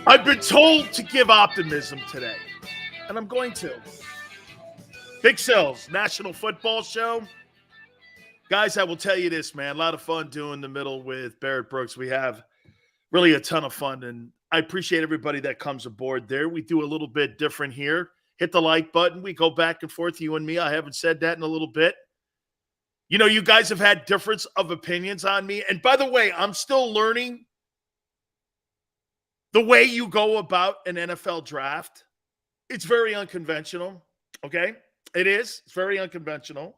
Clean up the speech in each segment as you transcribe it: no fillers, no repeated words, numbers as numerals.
I've been told to give optimism today, and I'm going to. Big Sills, National Football Show. Guys, I will tell you this, man. A lot of fun doing the middle with Barrett Brooks. We have really a ton of fun, and I appreciate everybody that comes aboard there. We do a little bit different here. Hit the like button. We go back and forth, you and me. I haven't said that in a little bit. You know, you guys have had difference of opinions on me. And by the way, I'm still learning the way you go about an NFL draft. It's very unconventional, okay? It is. It's very unconventional.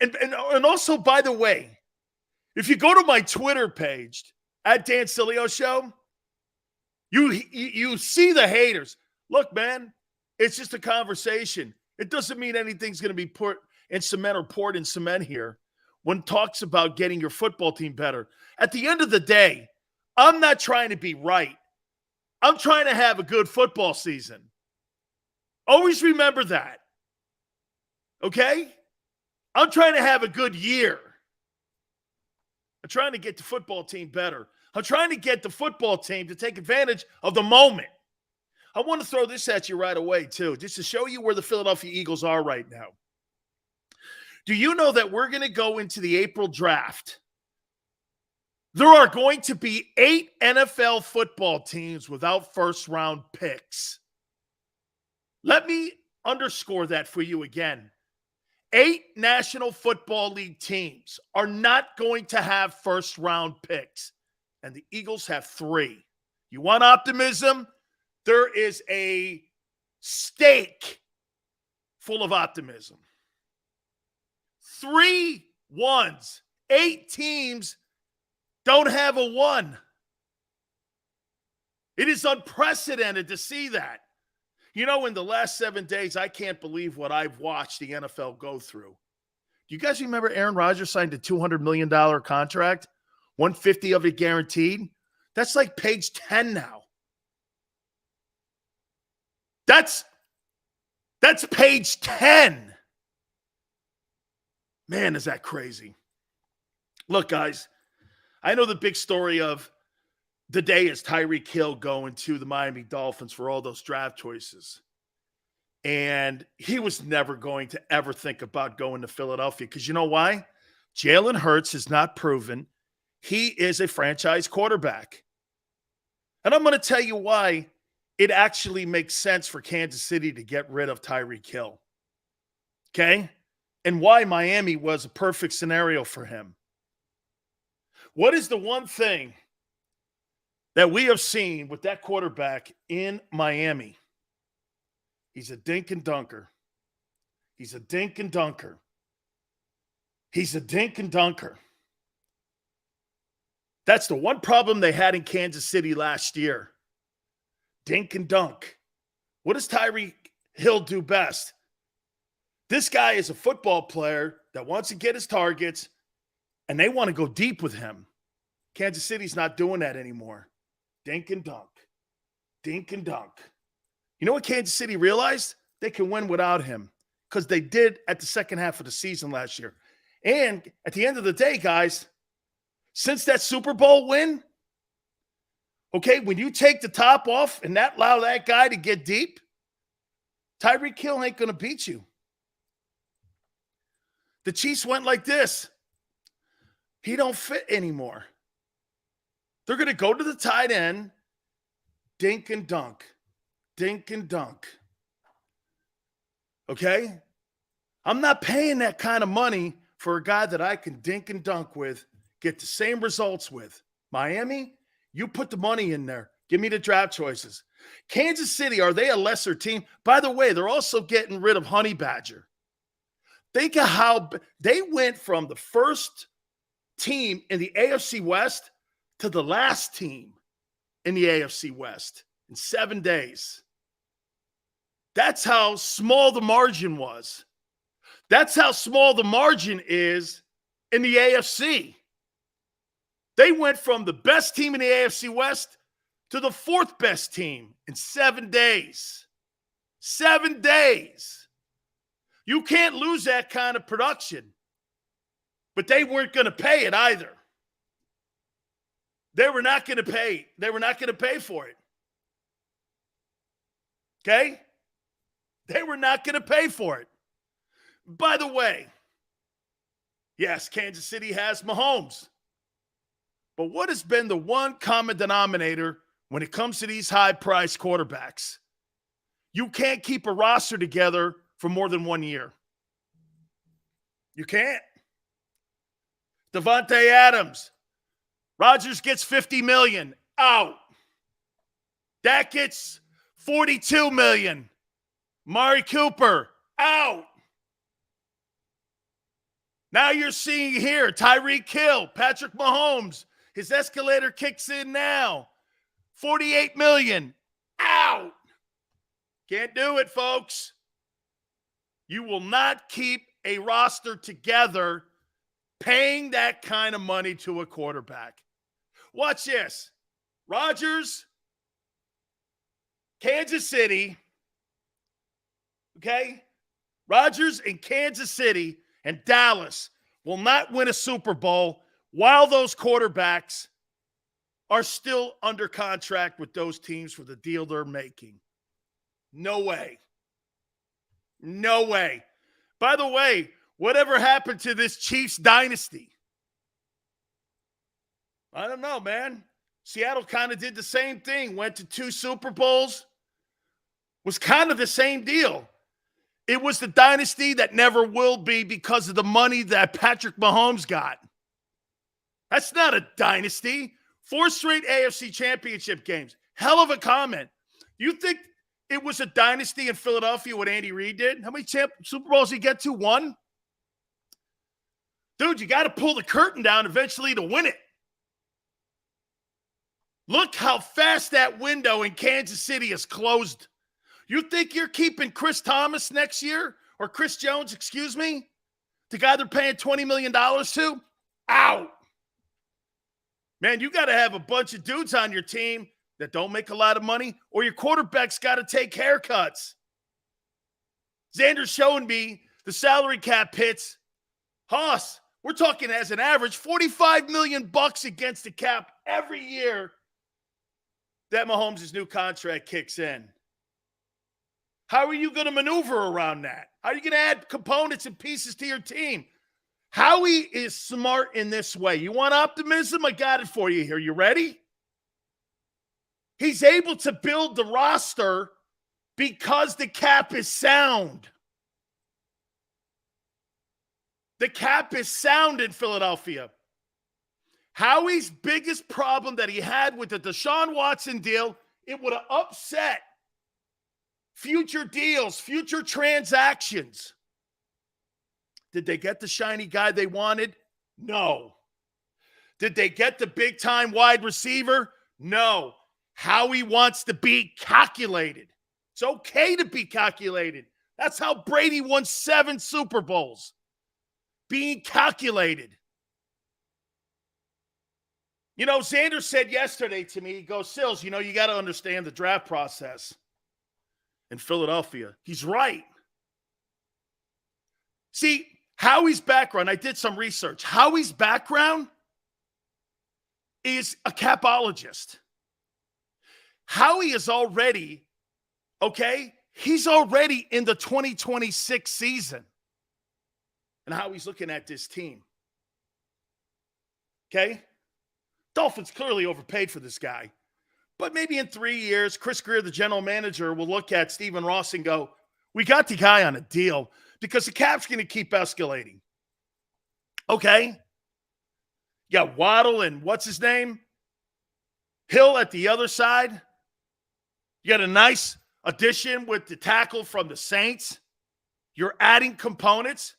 And also, by the way, if you go to my Twitter page, at Dan Sileo Show, you see the haters. Look, man, it's just a conversation. It doesn't mean anything's going to be put in cement or poured in cement here when it talks about getting your football team better. At the end of the day, I'm not trying to be right. I'm trying to have a good football season. Always remember that. Okay? I'm trying to have a good year. I'm trying to get the football team better. I'm trying to get the football team to take advantage of the moment. I want to throw this at you right away, too, just to show you where the Philadelphia Eagles are right now. Do you know that we're going to go into the April draft? There are going to be 8 NFL football teams without first-round picks. Let me underscore that for you again. 8 National Football League teams are not going to have first-round picks, and the Eagles have 3. You want optimism? There is a stake full of optimism. 3 ones. 8 teams don't have a 1. It is unprecedented to see that. You know, in the last 7 days, I can't believe what I've watched the NFL go through. Do you guys remember Aaron Rodgers signed a $200 million contract? 150 of it guaranteed? That's like page 10 now. That's page 10. Man, is that crazy. Look, guys, I know the big story of the day is Tyreek Hill going to the Miami Dolphins for all those draft choices. And he was never going to ever think about going to Philadelphia because you know why? Jalen Hurts has not proven he is a franchise quarterback. And I'm going to tell you why it actually makes sense for Kansas City to get rid of Tyreek Hill. Okay? And why Miami was a perfect scenario for him. What is the one thing that we have seen with that quarterback in Miami? He's a dink and dunker. He's a dink and dunker. He's a dink and dunker. That's the one problem they had in Kansas City last year. Dink and dunk. What does Tyreek Hill do best? This guy is a football player that wants to get his targets, and they want to go deep with him. Kansas City's not doing that anymore. Dink and dunk. Dink and dunk. You know what Kansas City realized? They can win without him because they did at the second half of the season last year. And at the end of the day, guys, since that Super Bowl win, okay, when you take the top off and that allow that guy to get deep, Tyreek Hill ain't going to beat you. The Chiefs went like this. He don't fit anymore. They're going to go to the tight end, dink and dunk, dink and dunk. Okay? I'm not paying that kind of money for a guy that I can dink and dunk with, get the same results with. Miami, you put the money in there. Give me the draft choices. Kansas City, are they a lesser team? By the way, they're also getting rid of Honey Badger. Think of how they went from the first team in the AFC West to the last team in the AFC West in 7 days. That's how small the margin was. That's how small the margin is in the AFC. They went from the best team in the AFC West to the 4th best team in 7 days. 7 days. You can't lose that kind of production. But they weren't going to pay it either. They were not going to pay. They were not going to pay for it. Okay? They were not going to pay for it. By the way, yes, Kansas City has Mahomes. But what has been the one common denominator when it comes to these high-priced quarterbacks? You can't keep a roster together for more than 1 year. You can't. Devontae Adams. Rodgers gets $50 million. Out. Dak gets $42 million. Mari Cooper. Out. Now you're seeing here Tyreek Hill, Patrick Mahomes. His escalator kicks in now. $48 million. Out. Can't do it, folks. You will not keep a roster together paying that kind of money to a quarterback. Watch this. Rodgers, Kansas City, okay? Rodgers and Kansas City and Dallas will not win a Super Bowl while those quarterbacks are still under contract with those teams for the deal they're making. No way. No way. By the way, whatever happened to this Chiefs dynasty? I don't know, man. Seattle kind of did the same thing. Went to 2 Super Bowls. Was kind of the same deal. It was the dynasty that never will be because of the money that Patrick Mahomes got. That's not a dynasty. 4 straight AFC championship games. Hell of a comment. You think it was a dynasty in Philadelphia what Andy Reid did? How many Super Bowls did he get to? 1? Dude, you got to pull the curtain down eventually to win it. Look how fast that window in Kansas City has closed. You think you're keeping Chris Thomas next year? Or Chris Jones, excuse me? The guy they're paying $20 million to? Out. Man, you got to have a bunch of dudes on your team that don't make a lot of money, or your quarterback's got to take haircuts. Xander's showing me the salary cap hits. Haas, we're talking as an average $45 million against the cap every year that Mahomes' new contract kicks in. How are you going to maneuver around that? How are you going to add components and pieces to your team? Howie is smart in this way. You want optimism? I got it for you here. You ready? He's able to build the roster because the cap is sound. The cap is sound in Philadelphia. Howie's biggest problem that he had with the Deshaun Watson deal, it would have upset future deals, future transactions. Did they get the shiny guy they wanted? No. Did they get the big-time wide receiver? No. Howie wants to be calculated. It's okay to be calculated. That's how Brady won 7 Super Bowls. Being calculated. You know, Xander said yesterday to me, he goes, Sills, you know, you got to understand the draft process in Philadelphia. He's right. See, Howie's background, I did some research. Howie's background is a capologist. Howie is already, okay, he's already in the 2026 season. And Howie's looking at this team. Okay? Dolphins clearly overpaid for this guy. But maybe in 3 years, Chris Greer, the general manager, will look at Stephen Ross and go, we got the guy on a deal because the cap's going to keep escalating. Okay? You got Waddle and what's his name? Hill at the other side. You got a nice addition with the tackle from the Saints. You're adding components.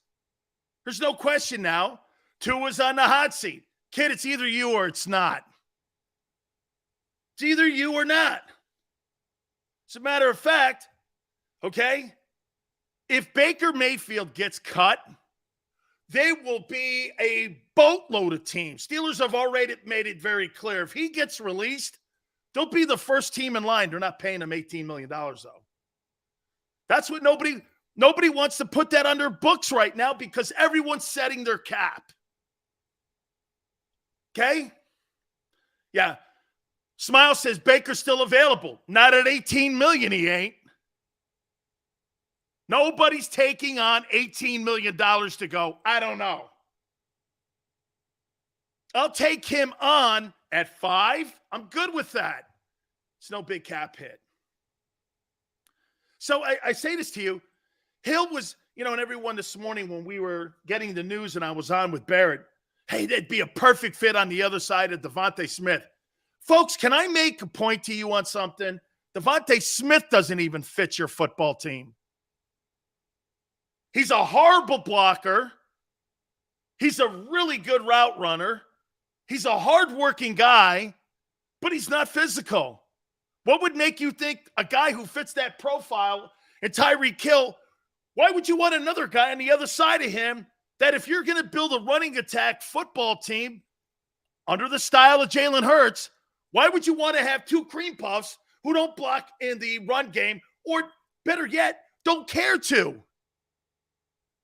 There's no question now. Tua's on the hot seat. Kid, it's either you or it's not. It's either you or not. As a matter of fact, okay, if Baker Mayfield gets cut, they will be a boatload of teams. Steelers have already made it very clear. If he gets released, they'll be the first team in line. They're not paying him $18 million, though. That's what nobody wants to put that on their books right now because everyone's setting their cap. Okay? Yeah. Smile says Baker's still available. Not at $18 million, he ain't. Nobody's taking on $18 million to go. I don't know. I'll take him on at 5. I'm good with that. It's no big cap hit. So I say this to you. Hill was, and everyone this morning when we were getting the news and I was on with Barrett, hey, that'd be a perfect fit on the other side of Devontae Smith. Folks, can I make a point to you on something? Devontae Smith doesn't even fit your football team. He's a horrible blocker. He's a really good route runner. He's a hardworking guy, but he's not physical. What would make you think a guy who fits that profile and Tyreek Hill, why would you want another guy on the other side of him that if you're going to build a running attack football team under the style of Jalen Hurts, why would you want to have 2 cream puffs who don't block in the run game or, better yet, don't care to?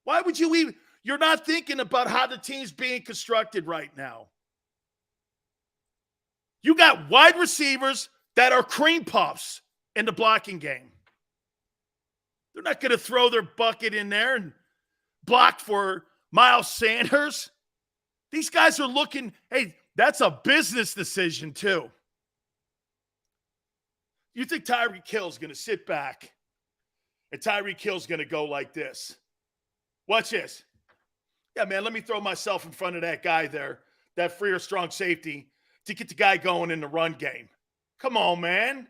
Why would you even? You're not thinking about how the team's being constructed right now. You got wide receivers that are cream puffs in the blocking game. They're not going to throw their bucket in there and block for Miles Sanders. These guys are looking, hey, that's a business decision too. You think Tyreek Hill's going to sit back and Tyreek Hill's going to go like this? Watch this. Yeah, man, let me throw myself in front of that guy there, that free or strong safety, to get the guy going in the run game. Come on, man.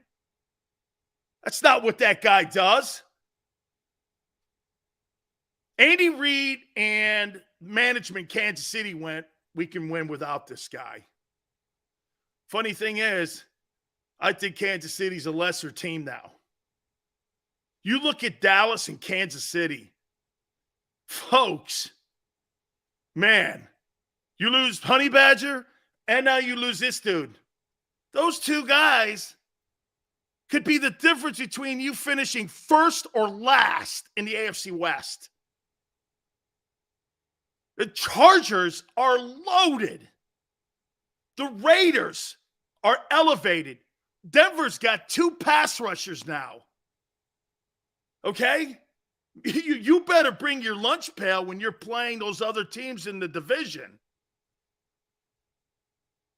That's not what that guy does. Andy Reid and management Kansas City went, we can win without this guy. Funny thing is, I think Kansas City's a lesser team now. You look at Dallas and Kansas City. Folks, man, you lose Honey Badger, and now you lose this dude. Those 2 guys could be the difference between you finishing first or last in the AFC West. The Chargers are loaded. The Raiders are elevated. Denver's got 2 pass rushers now. Okay? You better bring your lunch pail when you're playing those other teams in the division.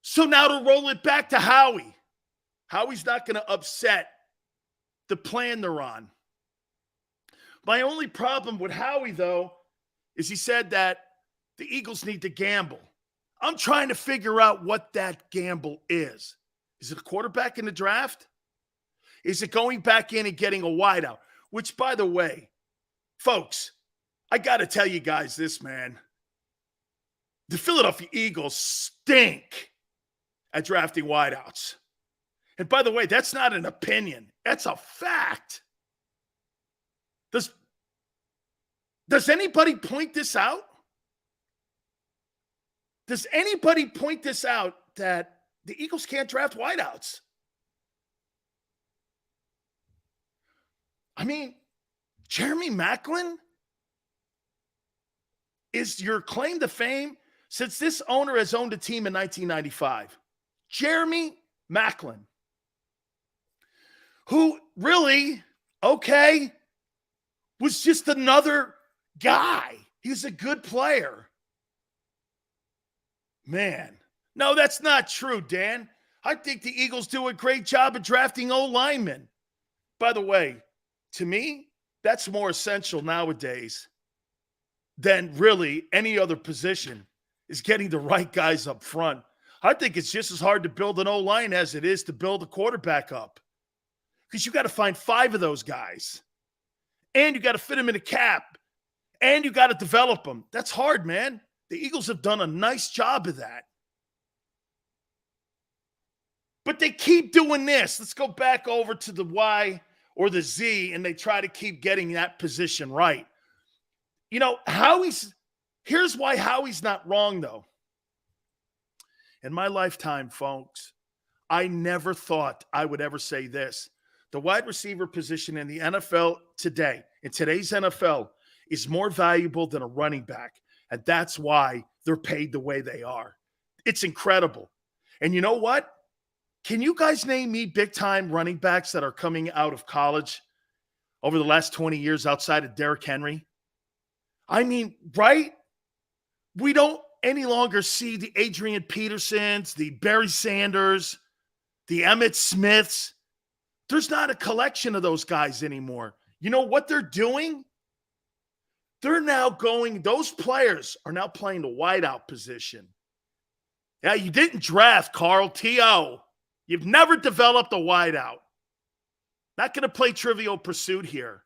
So now to roll it back to Howie. Howie's not going to upset the plan they're on. My only problem with Howie, though, is he said that the Eagles need to gamble. I'm trying to figure out what that gamble is. Is it a quarterback in the draft? Is it going back in and getting a wideout? Which, by the way, folks, I got to tell you guys this, man. The Philadelphia Eagles stink at drafting wideouts. And by the way, that's not an opinion. That's a fact. Does anybody point this out? Does anybody point this out that the Eagles can't draft wideouts? I mean, Jeremy Maclin is your claim to fame since this owner has owned a team in 1995. Jeremy Maclin, who really, was just another guy. He's a good player. Man, no, that's not true, Dan. I think the Eagles do a great job of drafting O-linemen. By the way, to me, that's more essential nowadays than really any other position, is getting the right guys up front. I think it's just as hard to build an O-line as it is to build a quarterback up, because you got to find 5 of those guys, and you got to fit them in a cap, and you got to develop them. That's hard, man. The Eagles have done a nice job of that. But they keep doing this. Let's go back over to the Y or the Z, and they try to keep getting that position right. Here's why Howie's not wrong, though. In my lifetime, folks, I never thought I would ever say this. The wide receiver position in the NFL today, in today's NFL, is more valuable than a running back. And that's why they're paid the way they are. It's incredible. And you know what? Can you guys name me big-time running backs that are coming out of college over the last 20 years outside of Derrick Henry? I mean, right? We don't any longer see the Adrian Petersons, the Barry Sanders, the Emmitt Smiths. There's not a collection of those guys anymore. You know what they're doing? Those players are now playing the wideout position. Yeah, you didn't draft Carl T.O. You've never developed a wideout. Not going to play Trivial Pursuit here.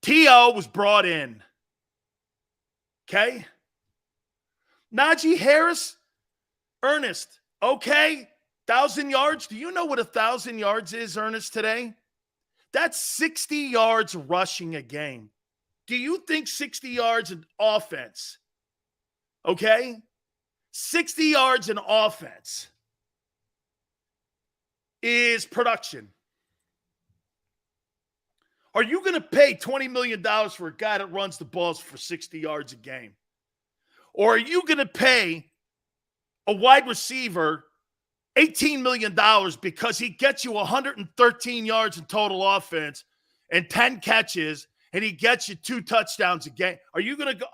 T.O. was brought in. Okay? Najee Harris, Ernest, okay? 1,000 yards. Do you know what 1,000 yards is, Ernest, today? That's 60 yards rushing a game. Do you think 60 yards in offense, okay? 60 yards in offense is production? Are you going to pay $20 million for a guy that runs the balls for 60 yards a game? Or are you going to pay a wide receiver $18 million because he gets you 113 yards in total offense and 10 catches, and he gets you 2 touchdowns a game? Are you going to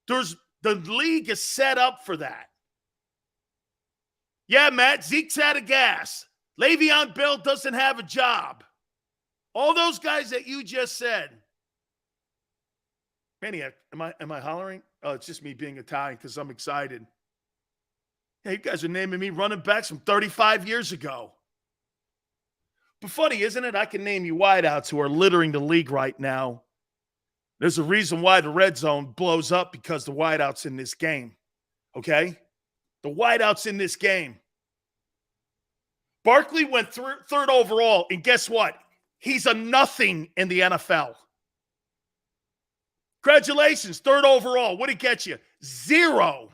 go? The league is set up for that. Yeah, Matt, Zeke's out of gas. Le'Veon Bell doesn't have a job. All those guys that you just said. Maniac, am I hollering? Oh, it's just me being Italian because I'm excited. Yeah, you guys are naming me running backs from 35 years ago. But funny, isn't it? I can name you wideouts who are littering the league right now. There's a reason why the red zone blows up, because the wideouts in this game. Okay? The wideouts in this game. Barkley went third overall, and guess what? He's a nothing in the NFL. Congratulations, 3rd overall. What did it get you? 0.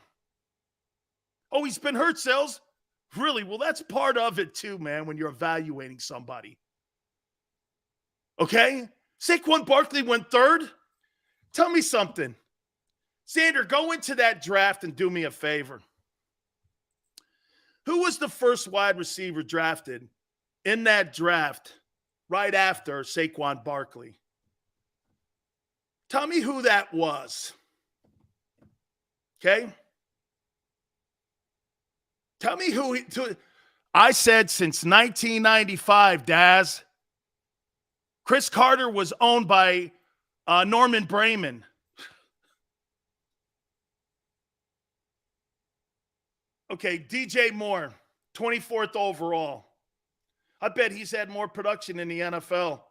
Oh, he's been hurt, Sells. Really? Well, that's part of it too, man, when you're evaluating somebody. Okay? Saquon Barkley went 3rd. Tell me something. Xander, go into that draft and do me a favor. Who was the first wide receiver drafted in that draft right after Saquon Barkley? Tell me who that was. Okay? Tell me who I said since 1995, Daz. Chris Carter was owned by Norman Brayman. Okay, DJ Moore, 24th overall. I bet he's had more production in the NFL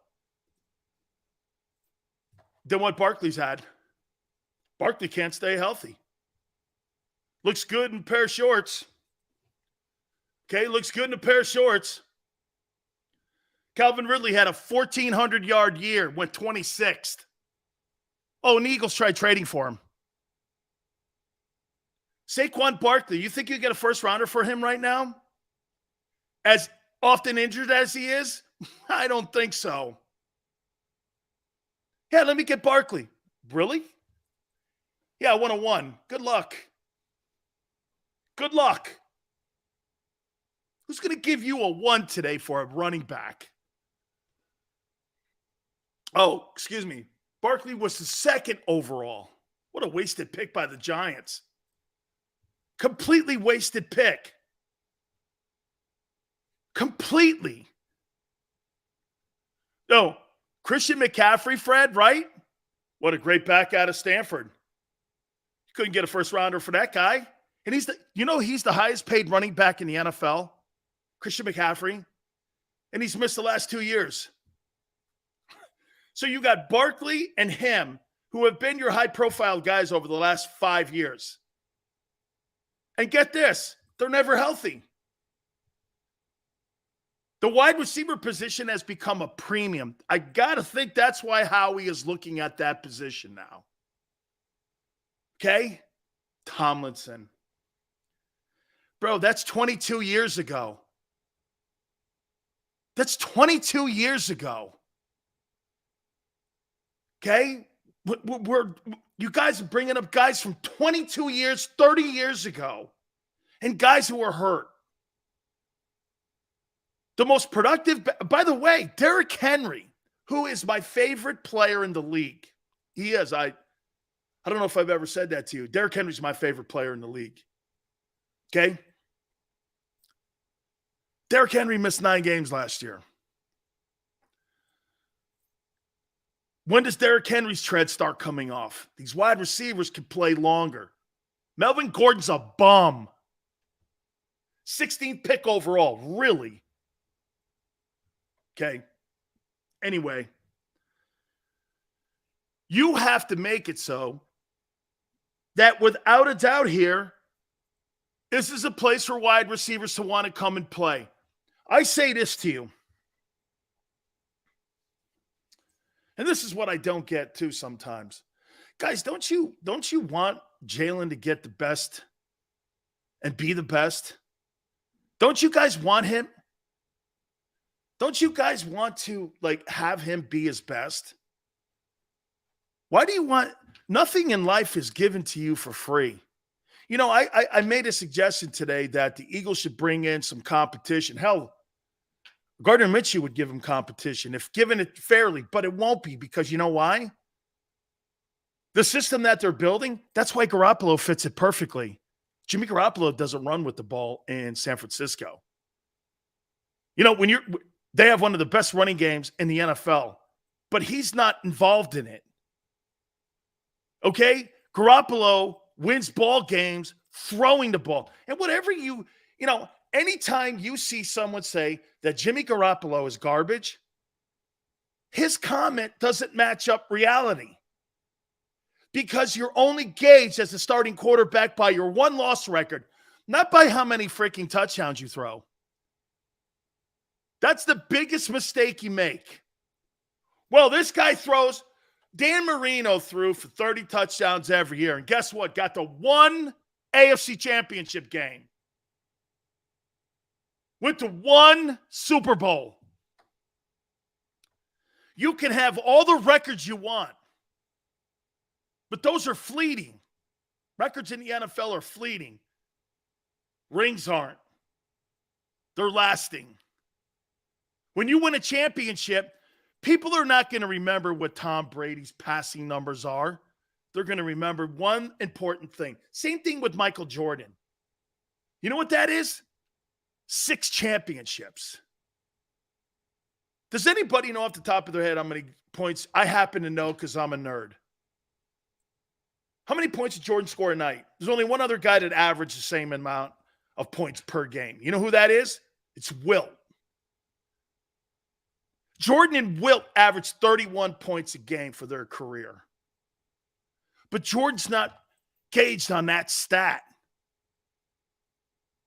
than what Barkley's had. Barkley can't stay healthy. Looks good in a pair of shorts. Okay, looks good in a pair of shorts. Calvin Ridley had a 1,400-yard year, went 26th. Oh, and the Eagles tried trading for him. Saquon Barkley, you think you get a first-rounder for him right now? As often injured as he is? I don't think so. Yeah, let me get Barkley. Really? Yeah, 101. Good luck. Good luck. Who's going to give you a 1 today for a running back? Oh, excuse me. Barkley was the 2nd overall. What a wasted pick by the Giants. Completely wasted pick. Completely. No, Christian McCaffrey, Fred, right? What a great back out of Stanford. You couldn't get a first rounder for that guy. And he's the highest paid running back in the NFL, Christian McCaffrey. And he's missed the last 2 years. So you got Barkley and him, who have been your high-profile guys over the last 5 years. And get this, they're never healthy. The wide receiver position has become a premium. I got to think that's why Howie is looking at that position now. Okay? Tomlinson. Bro, that's 22 years ago. That's 22 years ago. Okay? You guys are bringing up guys from 22 years, 30 years ago, and guys who are hurt. The most productive, by the way, Derrick Henry, who is my favorite player in the league. He is. I don't know if I've ever said that to you. Derrick Henry's my favorite player in the league. Okay? Derrick Henry missed 9 games last year. When does Derrick Henry's tread start coming off? These wide receivers can play longer. Melvin Gordon's a bum. 16th pick overall. Really? Okay. Anyway, you have to make it so that without a doubt here, this is a place for wide receivers to want to come and play. I say this to you, and this is what I don't get too sometimes. Guys, don't you want Jalen to get the best and be the best? Don't you guys want him? Don't you guys want to have him be his best? Why do you want – nothing in life is given to you for free. You know, I made a suggestion today that the Eagles should bring in some competition. Hell, Gardner Minshew would give him competition if given it fairly, but it won't be because you know why? The system that they're building, that's why Garoppolo fits it perfectly. Jimmy Garoppolo doesn't run with the ball in San Francisco. You know, they have one of the best running games in the NFL, but he's not involved in it. Okay? Garoppolo wins ball games throwing the ball. And whatever anytime you see someone say that Jimmy Garoppolo is garbage, his comment doesn't match up reality. Because you're only gauged as a starting quarterback by your one-loss record, not by how many freaking touchdowns you throw. That's the biggest mistake you make. Well, this guy throws. Dan Marino threw for 30 touchdowns every year. And guess what? Got the one AFC championship game. Went to one Super Bowl. You can have all the records you want. But those are fleeting. Records in the NFL are fleeting. Rings aren't. They're lasting. When you win a championship, people are not going to remember what Tom Brady's passing numbers are. They're going to remember one important thing. Same thing with Michael Jordan. You know what that is? 6 championships. Does anybody know off the top of their head how many points? I happen to know because I'm a nerd. How many points did Jordan score a night? There's only one other guy that averaged the same amount of points per game. You know who that is? It's Wilt. Jordan and Wilt averaged 31 points a game for their career. But Jordan's not gauged on that stat.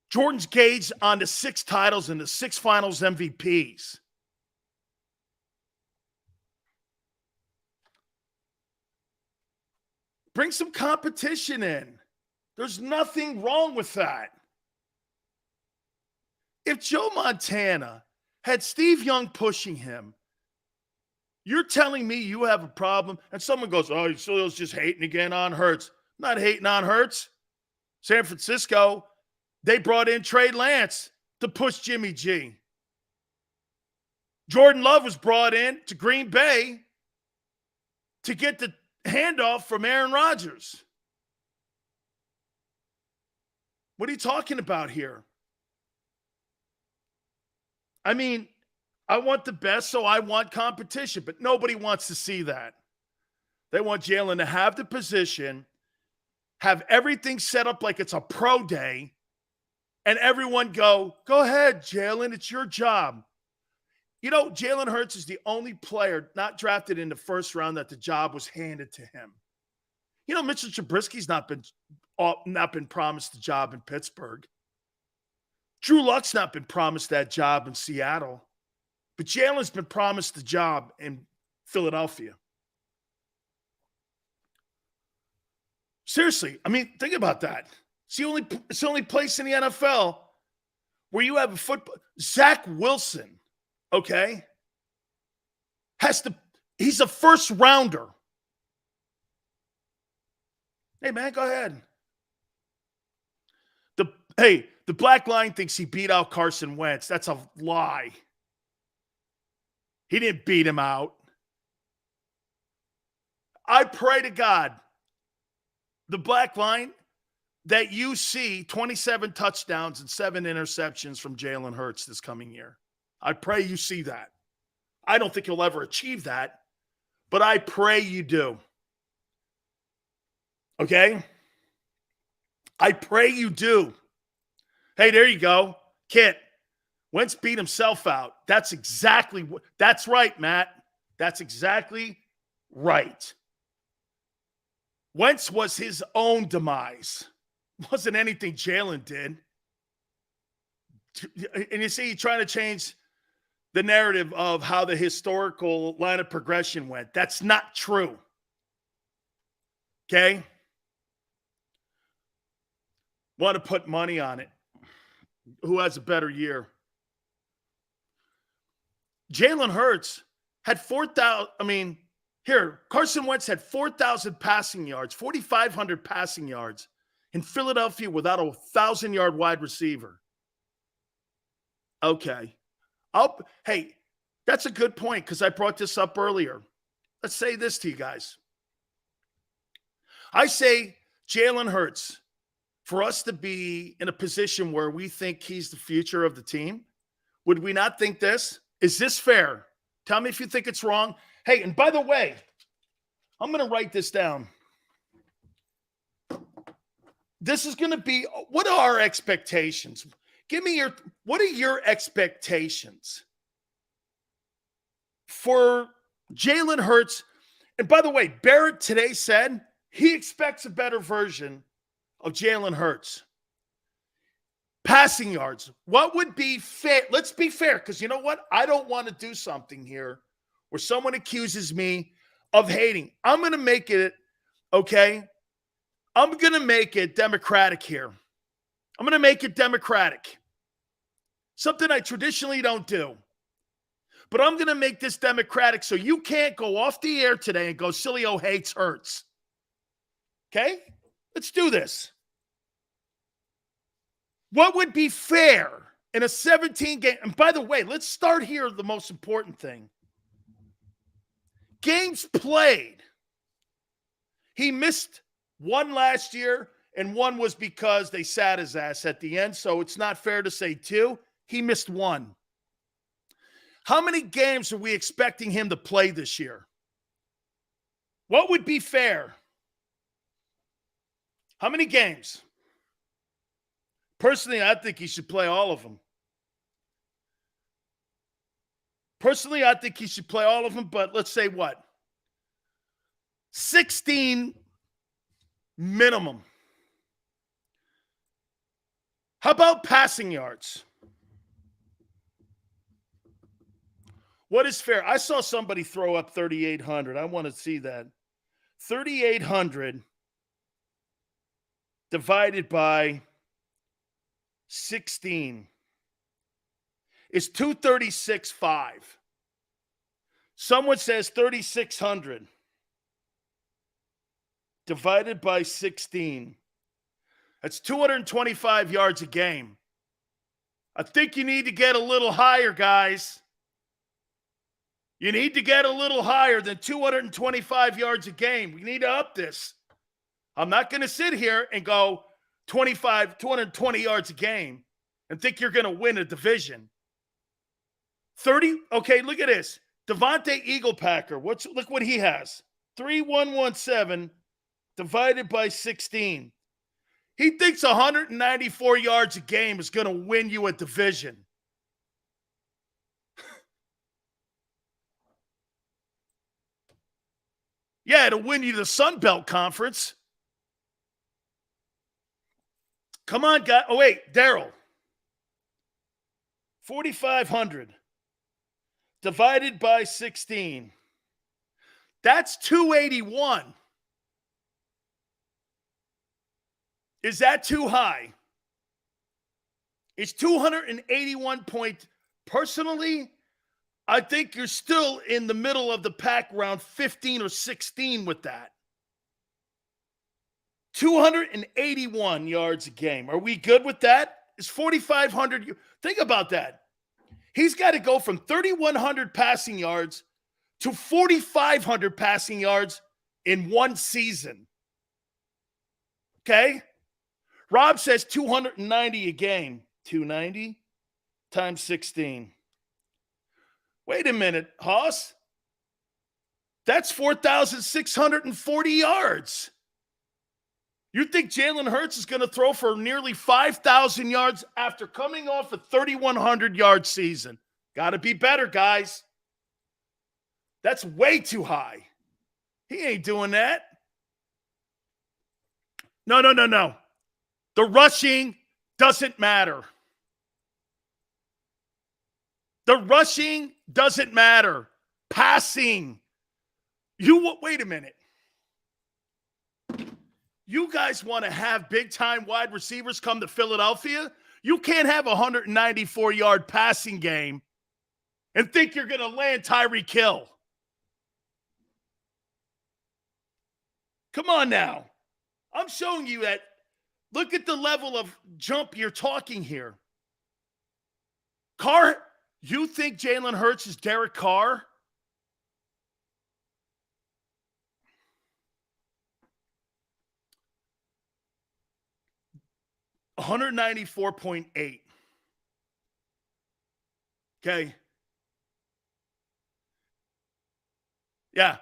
Jordan's gauged on the 6 titles and the 6 finals MVPs. Bring some competition in. There's nothing wrong with that. If Joe Montana had Steve Young pushing him, you're telling me you have a problem, and someone goes, oh, Sileo's just hating again on Hurts. I'm not hating on Hurts. San Francisco, they brought in Trey Lance to push Jimmy G. Jordan Love was brought in to Green Bay to get the handoff from Aaron Rodgers. What are you talking about here? I mean, I want the best, so I want competition, but nobody wants to see that. They want Jalen to have the position, have everything set up like it's a pro day, and everyone go ahead, Jalen, it's your job. You know, Jalen Hurts is the only player not drafted in the first round that the job was handed to him. You know, Mitchell Trubisky's not been promised the job in Pittsburgh. Drew Luck's not been promised that job in Seattle. But Jalen's been promised the job in Philadelphia. Seriously, I mean, think about that. It's the only place in the NFL where you have a football. Zach Wilson, okay, he's a first rounder. Hey, man, go ahead. The Black Line thinks he beat out Carson Wentz. That's a lie. He didn't beat him out. I pray to God, the black line, that you see 27 touchdowns and 7 interceptions from Jalen Hurts this coming year. I pray you see that. I don't think you'll ever achieve that, but I pray you do. Okay? I pray you do. Hey, there you go. Kit, Wentz beat himself out. That's right, Matt. That's exactly right. Wentz was his own demise. It wasn't anything Jalen did. And you see, he's trying to change the narrative of how the historical line of progression went. That's not true. Okay? Want to put money on it. Who has a better year? Jalen Hurts had 4,000. Carson Wentz had 4,000 passing yards, 4,500 passing yards in Philadelphia without a 1,000-yard wide receiver. Okay. Hey, that's a good point because I brought this up earlier. Let's say this to you guys. I say Jalen Hurts, for us to be in a position where we think he's the future of the team, would we not think this? Is this fair? Tell me if you think it's wrong. Hey, and by the way, I'm going to write this down. This is going to be, what are our expectations? What are your expectations for Jalen Hurts? And by the way, Barrett today said he expects a better version of Jalen Hurts. Passing yards. What would be fair? Let's be fair, because you know what? I don't want to do something here where someone accuses me of hating. I'm going to make it, okay? I'm going to make it democratic here. I'm going to make it democratic. Something I traditionally don't do. But I'm going to make this democratic so you can't go off the air today and go, Sileo hates Hurts. Okay? Let's do this. What would be fair in a 17-game? And by the way, let's start here, the most important thing. Games played. He missed one last year, and one was because they sat his ass at the end, so it's not fair to say 2. He missed 1. How many games are we expecting him to play this year? What would be fair? How many games? Personally, I think he should play all of them. But let's say what? 16 minimum. How about passing yards? What is fair? I saw somebody throw up 3,800. I want to see that. 3,800 divided by 16 is 236.5. Someone says 3,600 divided by 16. That's 225 yards a game. I think you need to get a little higher, guys. You need to get a little higher than 225 yards a game. We need to up this. I'm not going to sit here and go 220 yards a game and think you're going to win a division. 30. Okay, look at this. Devontae Eaglepacker. Look what he has. 3,117 divided by 16. He thinks 194 yards a game is going to win you a division. Yeah, it'll win you the Sun Belt Conference. Come on, guy. Oh, wait, Daryl. 4,500 divided by 16. That's 281. Is that too high? It's 281 point. Personally, I think you're still in the middle of the pack, around 15 or 16 with that. 281 yards a game. Are we good with that? Is 4,500? Think about that. He's got to go from 3,100 passing yards to 4,500 passing yards in one season. Okay? Rob says 290 a game. 290 times 16. Wait a minute, Hoss. That's 4,640 yards. You think Jalen Hurts is going to throw for nearly 5,000 yards after coming off a 3,100-yard season? Got to be better, guys. That's way too high. He ain't doing that. No. The rushing doesn't matter. The rushing doesn't matter. Passing. Wait a minute. You guys want to have big-time wide receivers come to Philadelphia? You can't have a 194-yard passing game and think you're going to land Tyreek Hill. Come on now. I'm showing you that. Look at the level of jump you're talking here. Carr, you think Jalen Hurts is Derek Carr? $194.8. Okay. Yeah.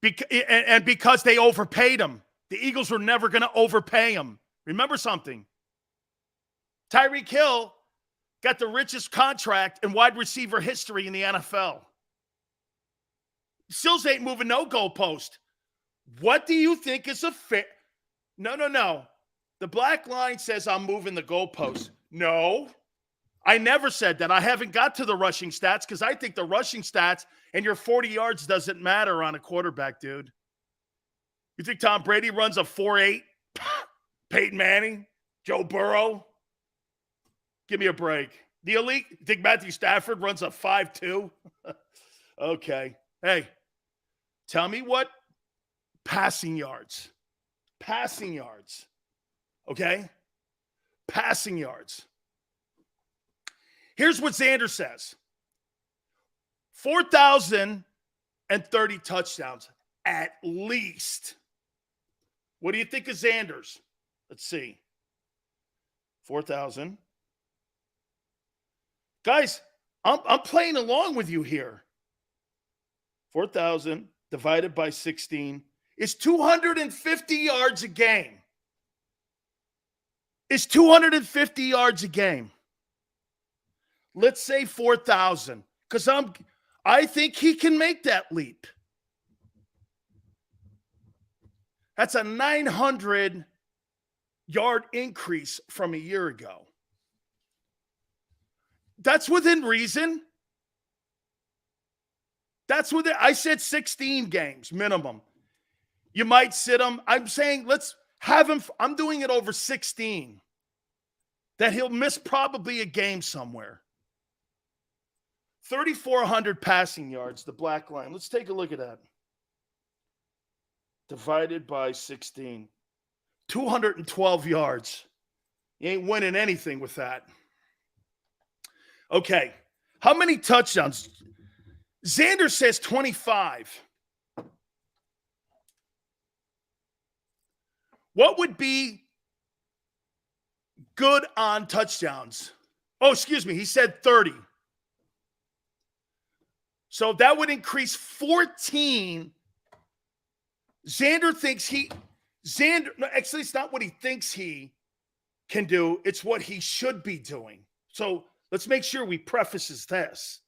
Because they overpaid him. The Eagles were never going to overpay him. Remember something. Tyreek Hill got the richest contract in wide receiver history in the NFL. Sills ain't moving no goalpost. What do you think is a fit? No. The black line says I'm moving the goalpost. No, I never said that. I haven't got to the rushing stats because I think the rushing stats and your 40 yards doesn't matter on a quarterback, dude. You think Tom Brady runs a 4.8? Peyton Manning? Joe Burrow? Give me a break. The elite? You think Matthew Stafford runs a 5.2? Okay. Hey, tell me what passing yards. Passing yards. Okay? Passing yards. Here's what Xander says. 4,030 touchdowns at least. What do you think of Xander's? Let's see. 4,000. Guys, I'm playing along with you here. 4,000 divided by 16 is 250 yards a game. It's 250 yards a game. Let's say 4,000 because I think he can make that leap. That's a 900-yard increase from a year ago. That's within reason. I said 16 games minimum. You might sit him. I'm saying let's have him. I'm doing it over 16. That he'll miss probably a game somewhere. 3,400 passing yards, the black line. Let's take a look at that. Divided by 16. 212 yards. You ain't winning anything with that. Okay. How many touchdowns? Xander says 25. What would be good on touchdowns? Oh, excuse me. He said 30. So that would increase 14. No, actually, it's not what he thinks he can do. It's what he should be doing. So let's make sure we prefaces this.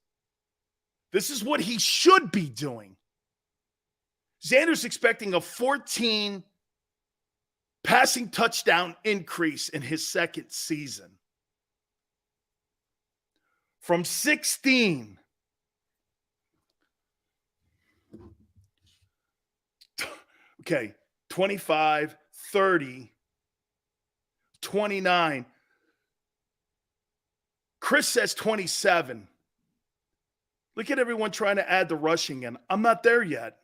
This is what he should be doing. Xander's expecting a 14 passing touchdown increase in his second season. From 16. Okay, 25, 30, 29. Chris says 27. Look at everyone trying to add the rushing in. I'm not there yet.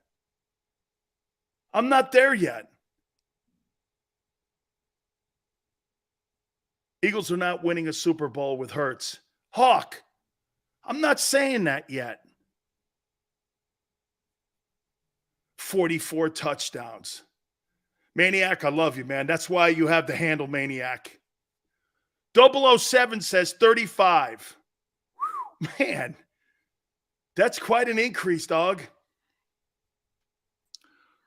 Eagles are not winning a Super Bowl with Hurts. Hawk, I'm not saying that yet. 44 touchdowns. Maniac, I love you, man. That's why you have the handle, Maniac. 007 says 35. Whew, man, that's quite an increase, dog.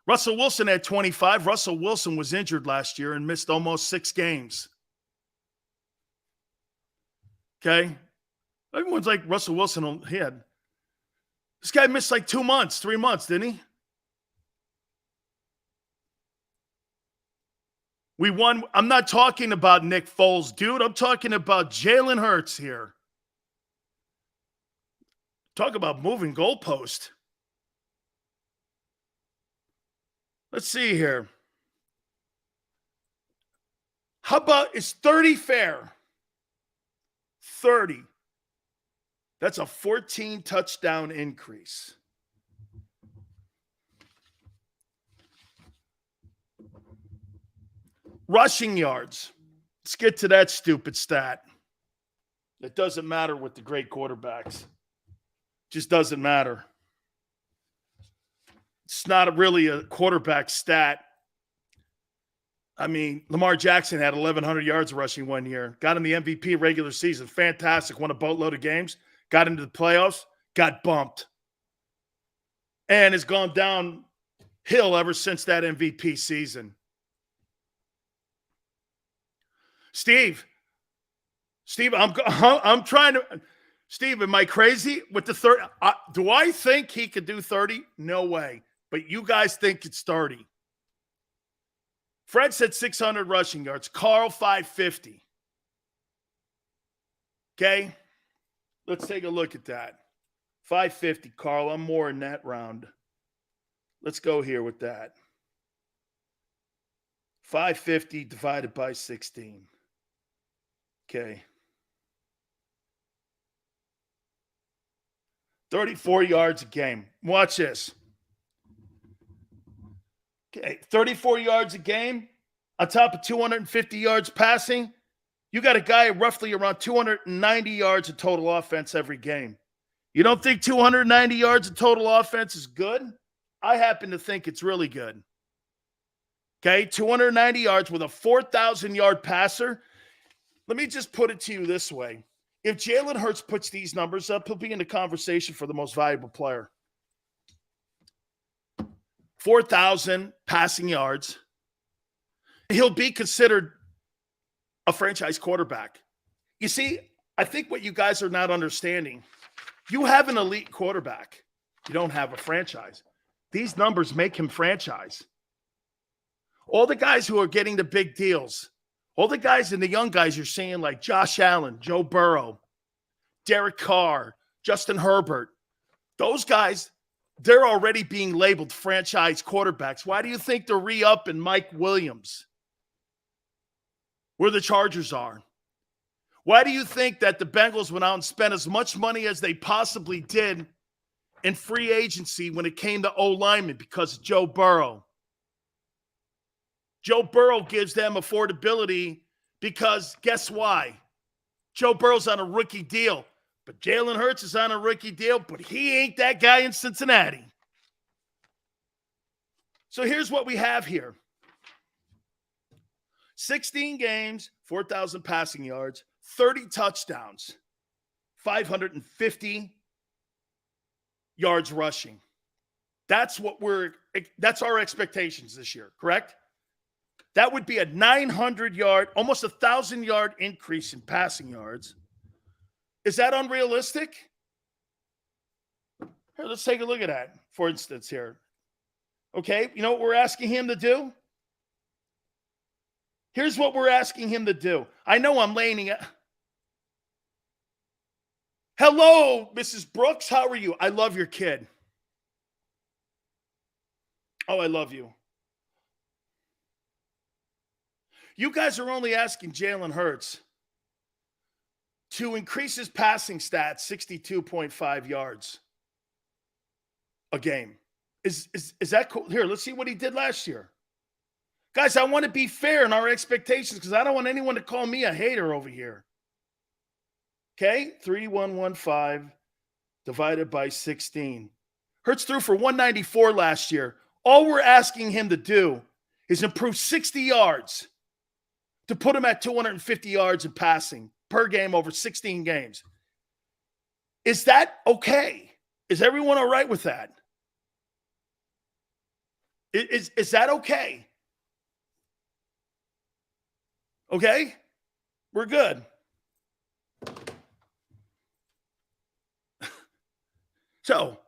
Russell Wilson had 25. Russell Wilson was injured last year and missed almost 6 games. Okay? Everyone's like, Russell Wilson, this guy missed like 2 months, 3 months, didn't he? We won. I'm not talking about Nick Foles, dude. I'm talking about Jalen Hurts here. Talk about moving goalpost. Let's see here. How about, is 30 fair? 30. That's a 14 touchdown increase. Rushing yards. Let's get to that stupid stat. It doesn't matter with the great quarterbacks. Just doesn't matter. It's not really a quarterback stat. I mean, Lamar Jackson had 1,100 yards rushing one year. Got in the MVP regular season. Fantastic. Won a boatload of games. Got into the playoffs. Got bumped. And has gone downhill ever since that MVP season. Steve, I'm trying to. Steve, am I crazy with the 30? Do I think he could do 30? No way. But you guys think it's 30. Fred said 600 rushing yards. Carl, 550. Okay? Let's take a look at that. 550, Carl. I'm more in that round. Let's go here with that. 550 divided by 16. Okay. 34 yards a game. Watch this. Okay, 34 yards a game on top of 250 yards passing. You got a guy roughly around 290 yards of total offense every game. You don't think 290 yards of total offense is good? I happen to think it's really good. Okay, 290 yards with a 4,000-yard passer. Let me just put it to you this way. If Jalen Hurts puts these numbers up, he'll be in the conversation for the most valuable player. 4,000 passing yards. He'll be considered a franchise quarterback. You see, I think what you guys are not understanding, you have an elite quarterback. You don't have a franchise. These numbers make him franchise. All the guys who are getting the big deals, all the guys and the young guys you're seeing like Josh Allen, Joe Burrow, Derek Carr, Justin Herbert, those guys, they're already being labeled franchise quarterbacks. Why do you think they're re-upping Mike Williams where the Chargers are? Why do you think that the Bengals went out and spent as much money as they possibly did in free agency when it came to O-linemen? Because of Joe Burrow. Joe Burrow gives them affordability because guess why? Joe Burrow's on a rookie deal, but Jalen Hurts is on a rookie deal, but he ain't that guy in Cincinnati. So here's what we have here. 16 games, 4,000 passing yards, 30 touchdowns, 550 yards rushing. That's our expectations this year, correct? That would be a 900-yard, almost 1,000-yard increase in passing yards. Is that unrealistic? Here, let's take a look at that, for instance, here. Okay, you know what we're asking him to do? Here's what we're asking him to do. I know I'm laying it. Hello, Mrs. Brooks. How are you? I love your kid. Oh, I love you. You guys are only asking Jalen Hurts to increase his passing stats 62.5 yards a game. Is that cool? Here, let's see what he did last year. Guys, I want to be fair in our expectations because I don't want anyone to call me a hater over here. Okay, 3,115 divided by 16. Hurts threw for 194 last year. All we're asking him to do is improve 60 yards to put him at 250 yards in passing per game over 16 games. Is that okay? Is everyone all right with that? Is that okay? Okay? We're good. So,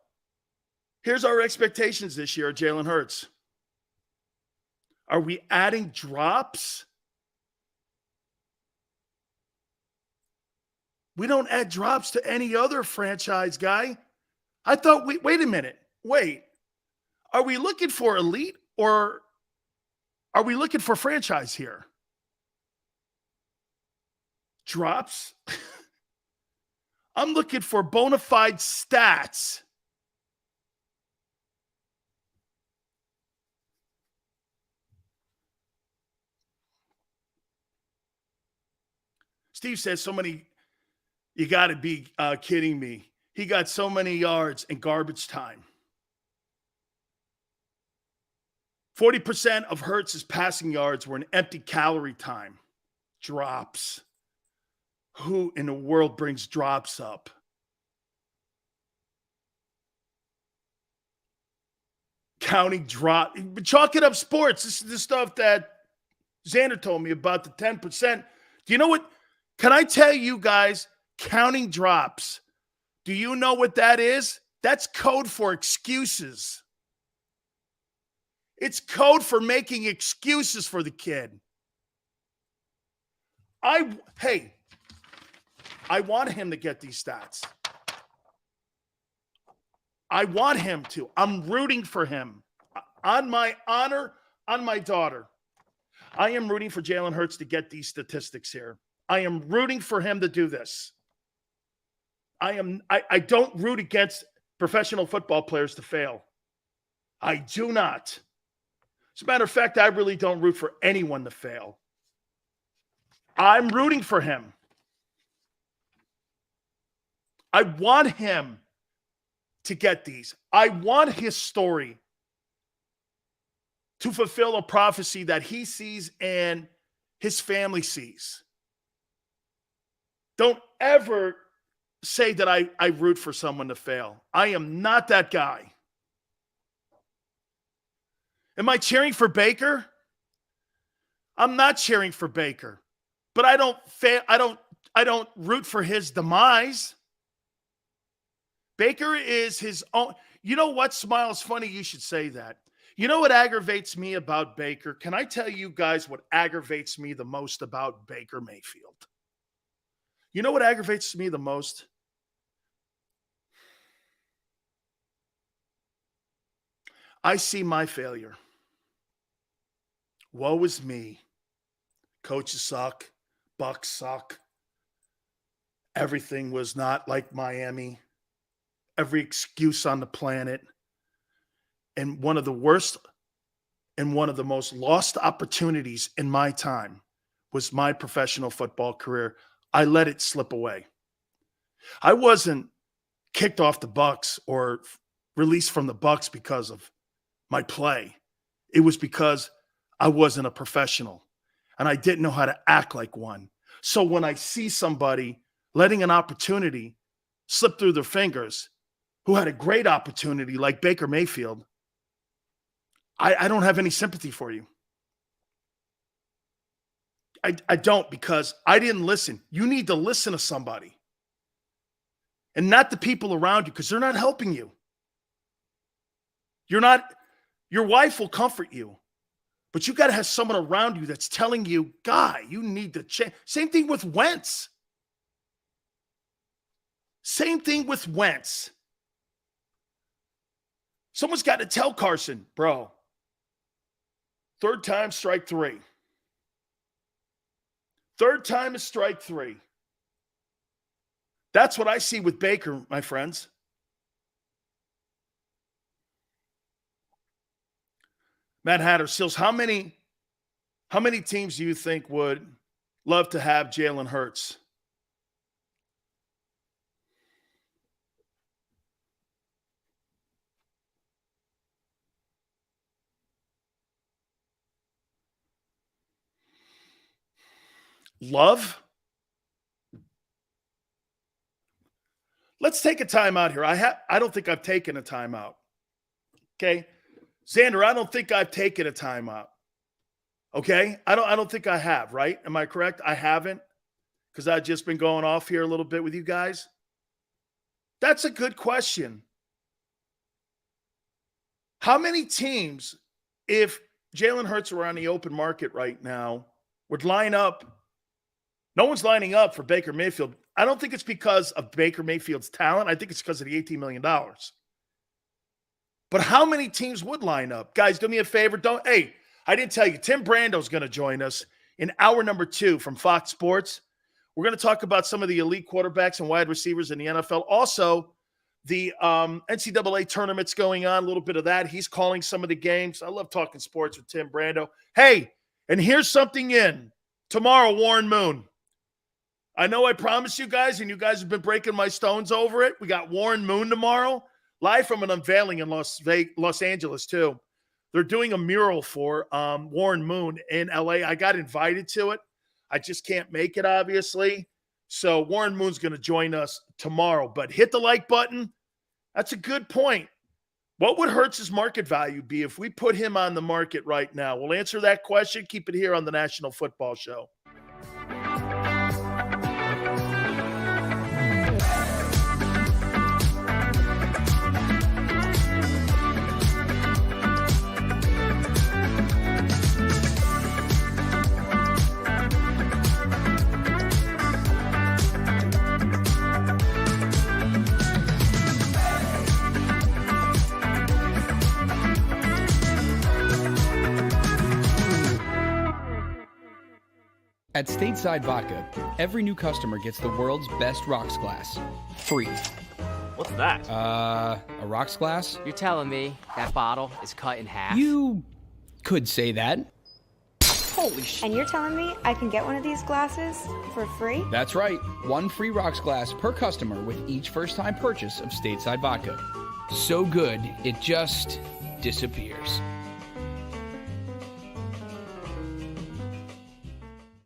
here's our expectations this year, Jalen Hurts. Are we adding drops? We don't add drops to any other franchise guy. I thought, wait a minute. Wait. Are we looking for elite or are we looking for franchise here? Drops? I'm looking for bona fide stats. Steve says so many, you got to be kidding me. He got so many yards in garbage time. 40% of Hurts' passing yards were in empty calorie time. Drops. Who in the world brings drops up? Counting drop. Chalk it up sports. This is the stuff that Xander told me about the 10%. Do you know what? Can I tell you guys, counting drops, do you know what that is? That's code for excuses. It's code for making excuses for the kid. I want him to get these stats. I want him to. I'm rooting for him. On my honor, on my daughter. I am rooting for Jalen Hurts to get these statistics here. I am rooting for him to do this. I don't root against professional football players to fail. I do not. As a matter of fact, I really don't root for anyone to fail. I'm rooting for him. I want him to get these. I want his story to fulfill a prophecy that he sees and his family sees. Don't ever say that I root for someone to fail. I am not that guy. Am I cheering for Baker? I'm not cheering for Baker. But I don't root for his demise. Baker is his own. You know what, Smiles? Funny you should say that. You know what aggravates me about Baker? Can I tell you guys what aggravates me the most about Baker Mayfield? You know what aggravates me the most? I see my failure. Woe is me. Coaches suck. Bucks suck. Everything was not like Miami. Every excuse on the planet. And one of the worst and one of the most lost opportunities in my time was my professional football career. I let it slip away. I wasn't kicked off the Bucks or released from the Bucks because of my play. It was because I wasn't a professional and I didn't know how to act like one. So when I see somebody letting an opportunity slip through their fingers who had a great opportunity like Baker Mayfield, I don't have any sympathy for you. I don't, because I didn't listen. You need to listen to somebody and not the people around you, because they're not helping you. Your wife will comfort you, but you got to have someone around you that's telling you, guy, you need to change. Same thing with Wentz. Same thing with Wentz. Someone's got to tell Carson, bro, third time, strike three. Third time is strike three. That's what I see with Baker, my friends. Matt Hatter, Sills, how many teams do you think would love to have Jalen Hurts? Love? Let's take a timeout here. I don't think I've taken a timeout. Okay? Xander, I don't think I've taken a timeout. Okay? I don't think I have, right? Am I correct? I haven't, because I've just been going off here a little bit with you guys. That's a good question. How many teams, if Jalen Hurts were on the open market right now, would line up? No one's lining up for Baker Mayfield. I don't think it's because of Baker Mayfield's talent. I think it's because of the $18 million. But how many teams would line up? Guys, do me a favor. Hey, I didn't tell you. Tim Brando's going to join us in hour number 2 from Fox Sports. We're going to talk about some of the elite quarterbacks and wide receivers in the NFL. Also, the NCAA tournament's going on, a little bit of that. He's calling some of the games. I love talking sports with Tim Brando. Hey, and here's something in. Tomorrow, Warren Moon. I know I promised you guys, and you guys have been breaking my stones over it. We got Warren Moon tomorrow, live from an unveiling in Los Angeles, too. They're doing a mural for Warren Moon in L.A. I got invited to it. I just can't make it, obviously. So Warren Moon's going to join us tomorrow. But hit the like button. That's a good point. What would Hurts' market value be if we put him on the market right now? We'll answer that question. Keep it here on the National Football Show. At Stateside Vodka, every new customer gets the world's best rocks glass, free. What's that? A rocks glass? You're telling me that bottle is cut in half? You could say that. Holy shit. And you're telling me I can get one of these glasses for free? That's right. One free rocks glass per customer with each first-time purchase of Stateside Vodka. So good, it just disappears.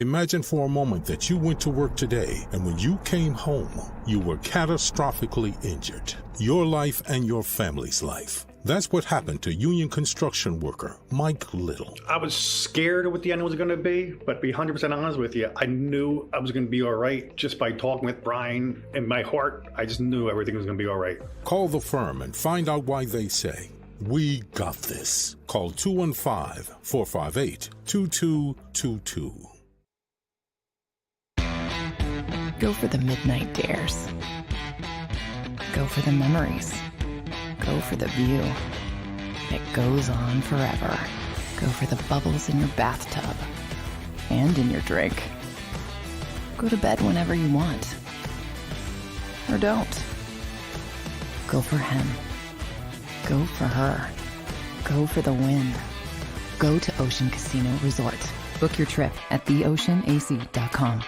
Imagine for a moment that you went to work today, and when you came home, you were catastrophically injured. Your life and your family's life. That's what happened to union construction worker Mike Little. I was scared of what the end was going to be, but to be 100% honest with you, I knew I was going to be all right just by talking with Brian. In my heart, I just knew everything was going to be all right. Call the firm and find out why they say, "We got this." Call 215-458-2222. Go for the midnight dares. Go for the memories. Go for the view that goes on forever. Go for the bubbles in your bathtub and in your drink. Go to bed whenever you want. Or don't. Go for him. Go for her. Go for the win. Go to Ocean Casino Resort. Book your trip at theoceanac.com.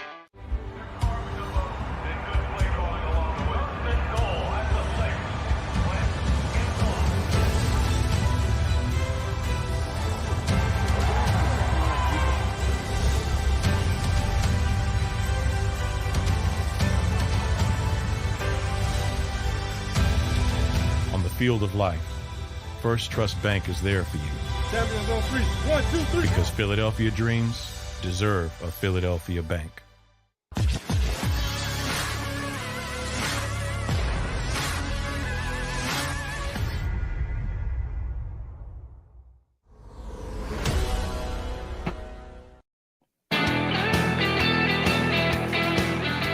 Field of life, First Trust Bank is there for you. Champions on 3. 1, 2, 3. Because Philadelphia dreams deserve a Philadelphia bank.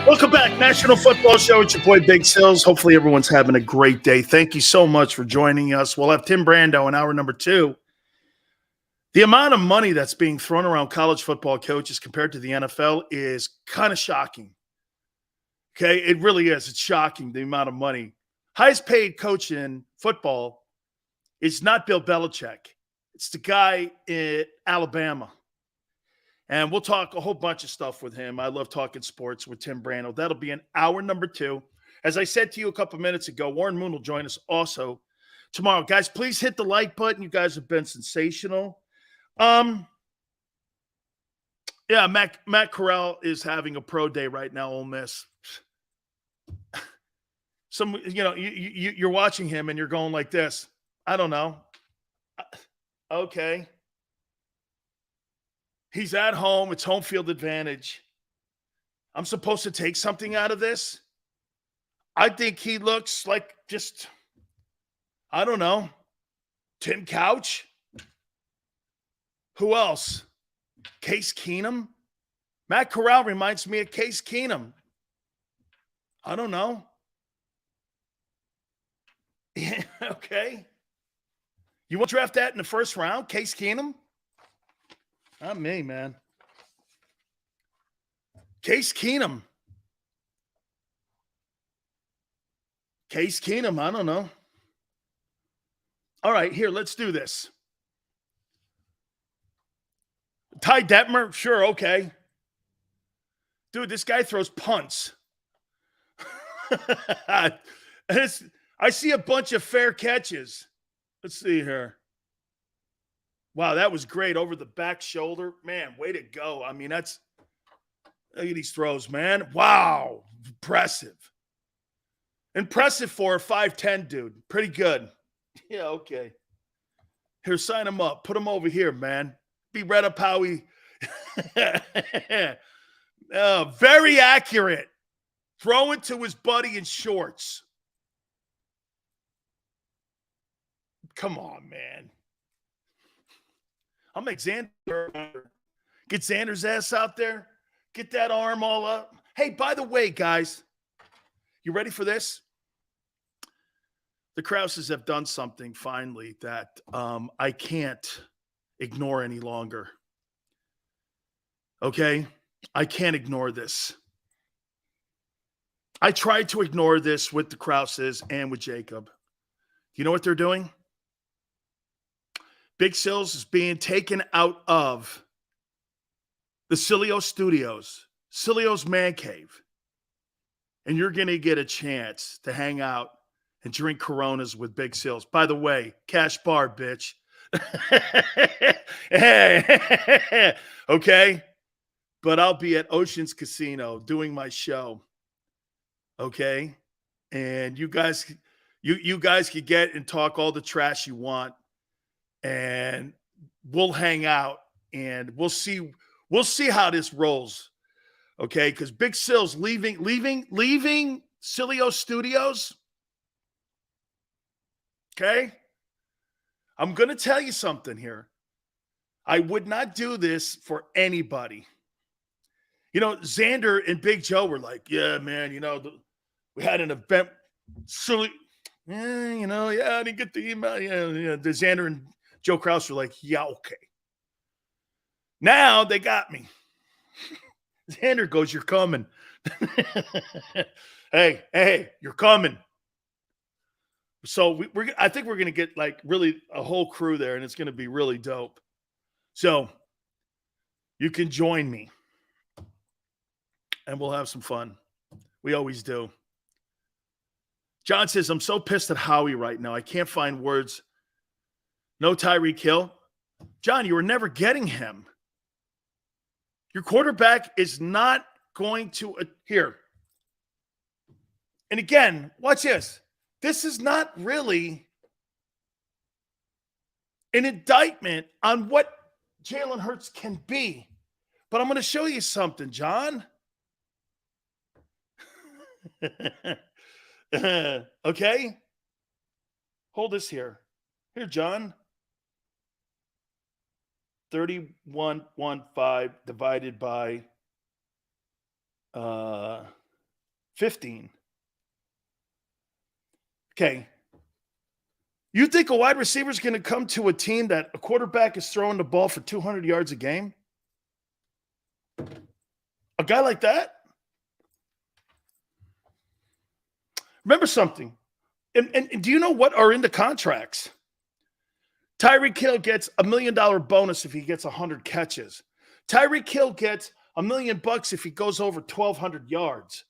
Welcome back, National Football Show. It's your boy Big Sills. Hopefully everyone's having a great day. Thank you so much for joining us. We'll have Tim Brando in hour number 2. The amount of money that's being thrown around college football coaches compared to the NFL is kind of shocking. Okay, it really is. It's shocking, the amount of money. Highest paid coach in football is not Bill Belichick. It's the guy in Alabama. And we'll talk a whole bunch of stuff with him. I love talking sports with Tim Brando. That'll be in hour number 2. As I said to you a couple minutes ago, Warren Moon will join us also tomorrow. Guys, please hit the like button. You guys have been sensational. Yeah, Matt Corral is having a pro day right now, Ole Miss. You're watching him and you're going like this. I don't know. Okay. He's at home. It's home field advantage. I'm supposed to take something out of this? I think he looks like just, I don't know, Tim Couch? Who else? Case Keenum? Matt Corral reminds me of Case Keenum. I don't know. Yeah, okay. You want to draft that in the first round, Case Keenum? Not me, man. Case Keenum. Case Keenum, I don't know. All right, here, let's do this. Ty Detmer? Sure, okay. Dude, this guy throws punts. I see a bunch of fair catches. Let's see here. Wow, that was great over the back shoulder. Man, way to go. I mean, look at these throws, man. Wow, impressive. Impressive for a 5'10", dude. Pretty good. Yeah, okay. Here, sign him up. Put him over here, man. Be read up Howie. Very accurate. Throw it to his buddy in shorts. Come on, man. I'll make Xander. Get Xander's ass out there. Get that arm all up. Hey, by the way, guys, you ready for this? The Krauses have done something finally that I can't ignore any longer. Okay? I can't ignore this. I tried to ignore this with the Krauses and with JAKIB. You know what they're doing? Big Sills is being taken out of the Sileo Studios, Sileo's Man Cave. And you're going to get a chance to hang out and drink Coronas with Big Sills. By the way, cash bar, bitch. Okay? But I'll be at Ocean's Casino doing my show. Okay? And you guys can get and talk all the trash you want. And we'll hang out and we'll see how this rolls. Okay? Because Big Sills leaving Sileo Studios. Okay? I'm going to tell you something here. I would not do this for anybody. You know, Xander and Big Joe were like, yeah, man, we had an event. Silly. I didn't get the email. Yeah. The Xander and Joe Krause were like, yeah, okay. Now they got me. Xander goes, you're coming. Hey, you're coming. So I think we're going to get like really a whole crew there, and it's going to be really dope. So you can join me, and we'll have some fun. We always do. John says, I'm so pissed at Howie right now. I can't find words. No Tyreek Hill. John, you were never getting him. Your quarterback is not going to here. And again, watch this. This is not really an indictment on what Jalen Hurts can be. But I'm going to show you something, John. Okay? Hold this here. Here, John. 31.15 divided by 15. Okay. You think a wide receiver is going to come to a team that a quarterback is throwing the ball for 200 yards a game? A guy like that? Remember something. And do you know what are in the contracts? Tyreek Hill gets $1 million bonus if he gets 100 catches. Tyreek Hill gets $1 million if he goes over 1,200 yards.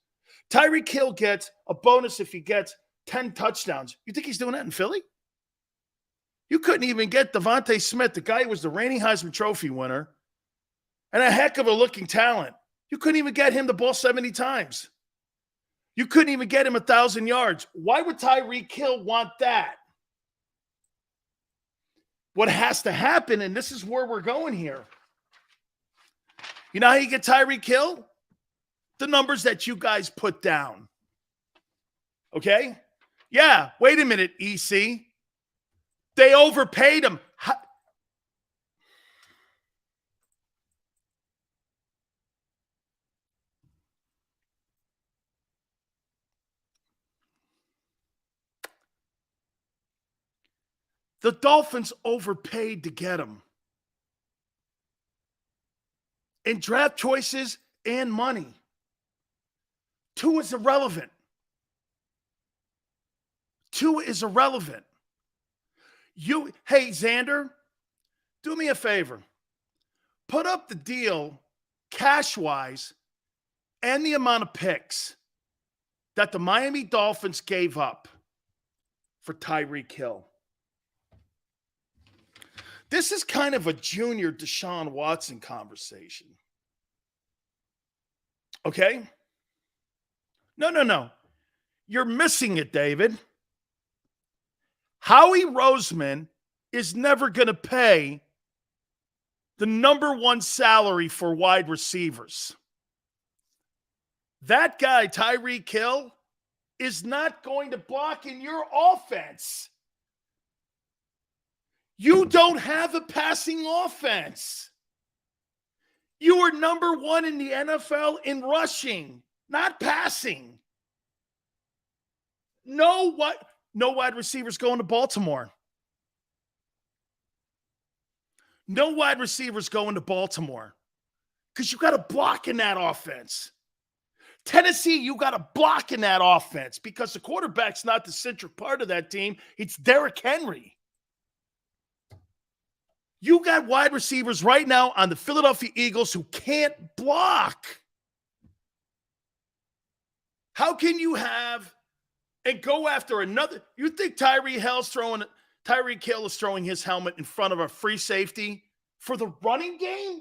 Tyreek Hill gets a bonus if he gets 10 touchdowns. You think he's doing that in Philly? You couldn't even get Devontae Smith, the guy who was the reigning Heisman Trophy winner, and a heck of a looking talent. You couldn't even get him the ball 70 times. You couldn't even get him 1,000 yards. Why would Tyreek Hill want that? What has to happen, and this is where we're going here. You know how you get Tyreek Hill? The numbers that you guys put down. Okay? Yeah, wait a minute, EC. They overpaid him. The Dolphins overpaid to get him. In draft choices and money. Tua is irrelevant. Hey, Xander, do me a favor. Put up the deal cash-wise and the amount of picks that the Miami Dolphins gave up for Tyreek Hill. This is kind of a junior Deshaun Watson conversation. Okay? No. You're missing it, David. Howie Roseman is never going to pay the number one salary for wide receivers. That guy, Tyreek Hill, is not going to block in your offense. You don't have a passing offense. You are number one in the NFL in rushing, not passing. No wide receivers going to Baltimore. No wide receivers going to Baltimore because you got to block in that offense. Tennessee, you got to block in that offense because the quarterback's not the central part of that team. It's Derrick Henry. You got wide receivers right now on the Philadelphia Eagles who can't block. How can you have and go after another? You think Tyreek Hill is throwing his helmet in front of a free safety for the running game?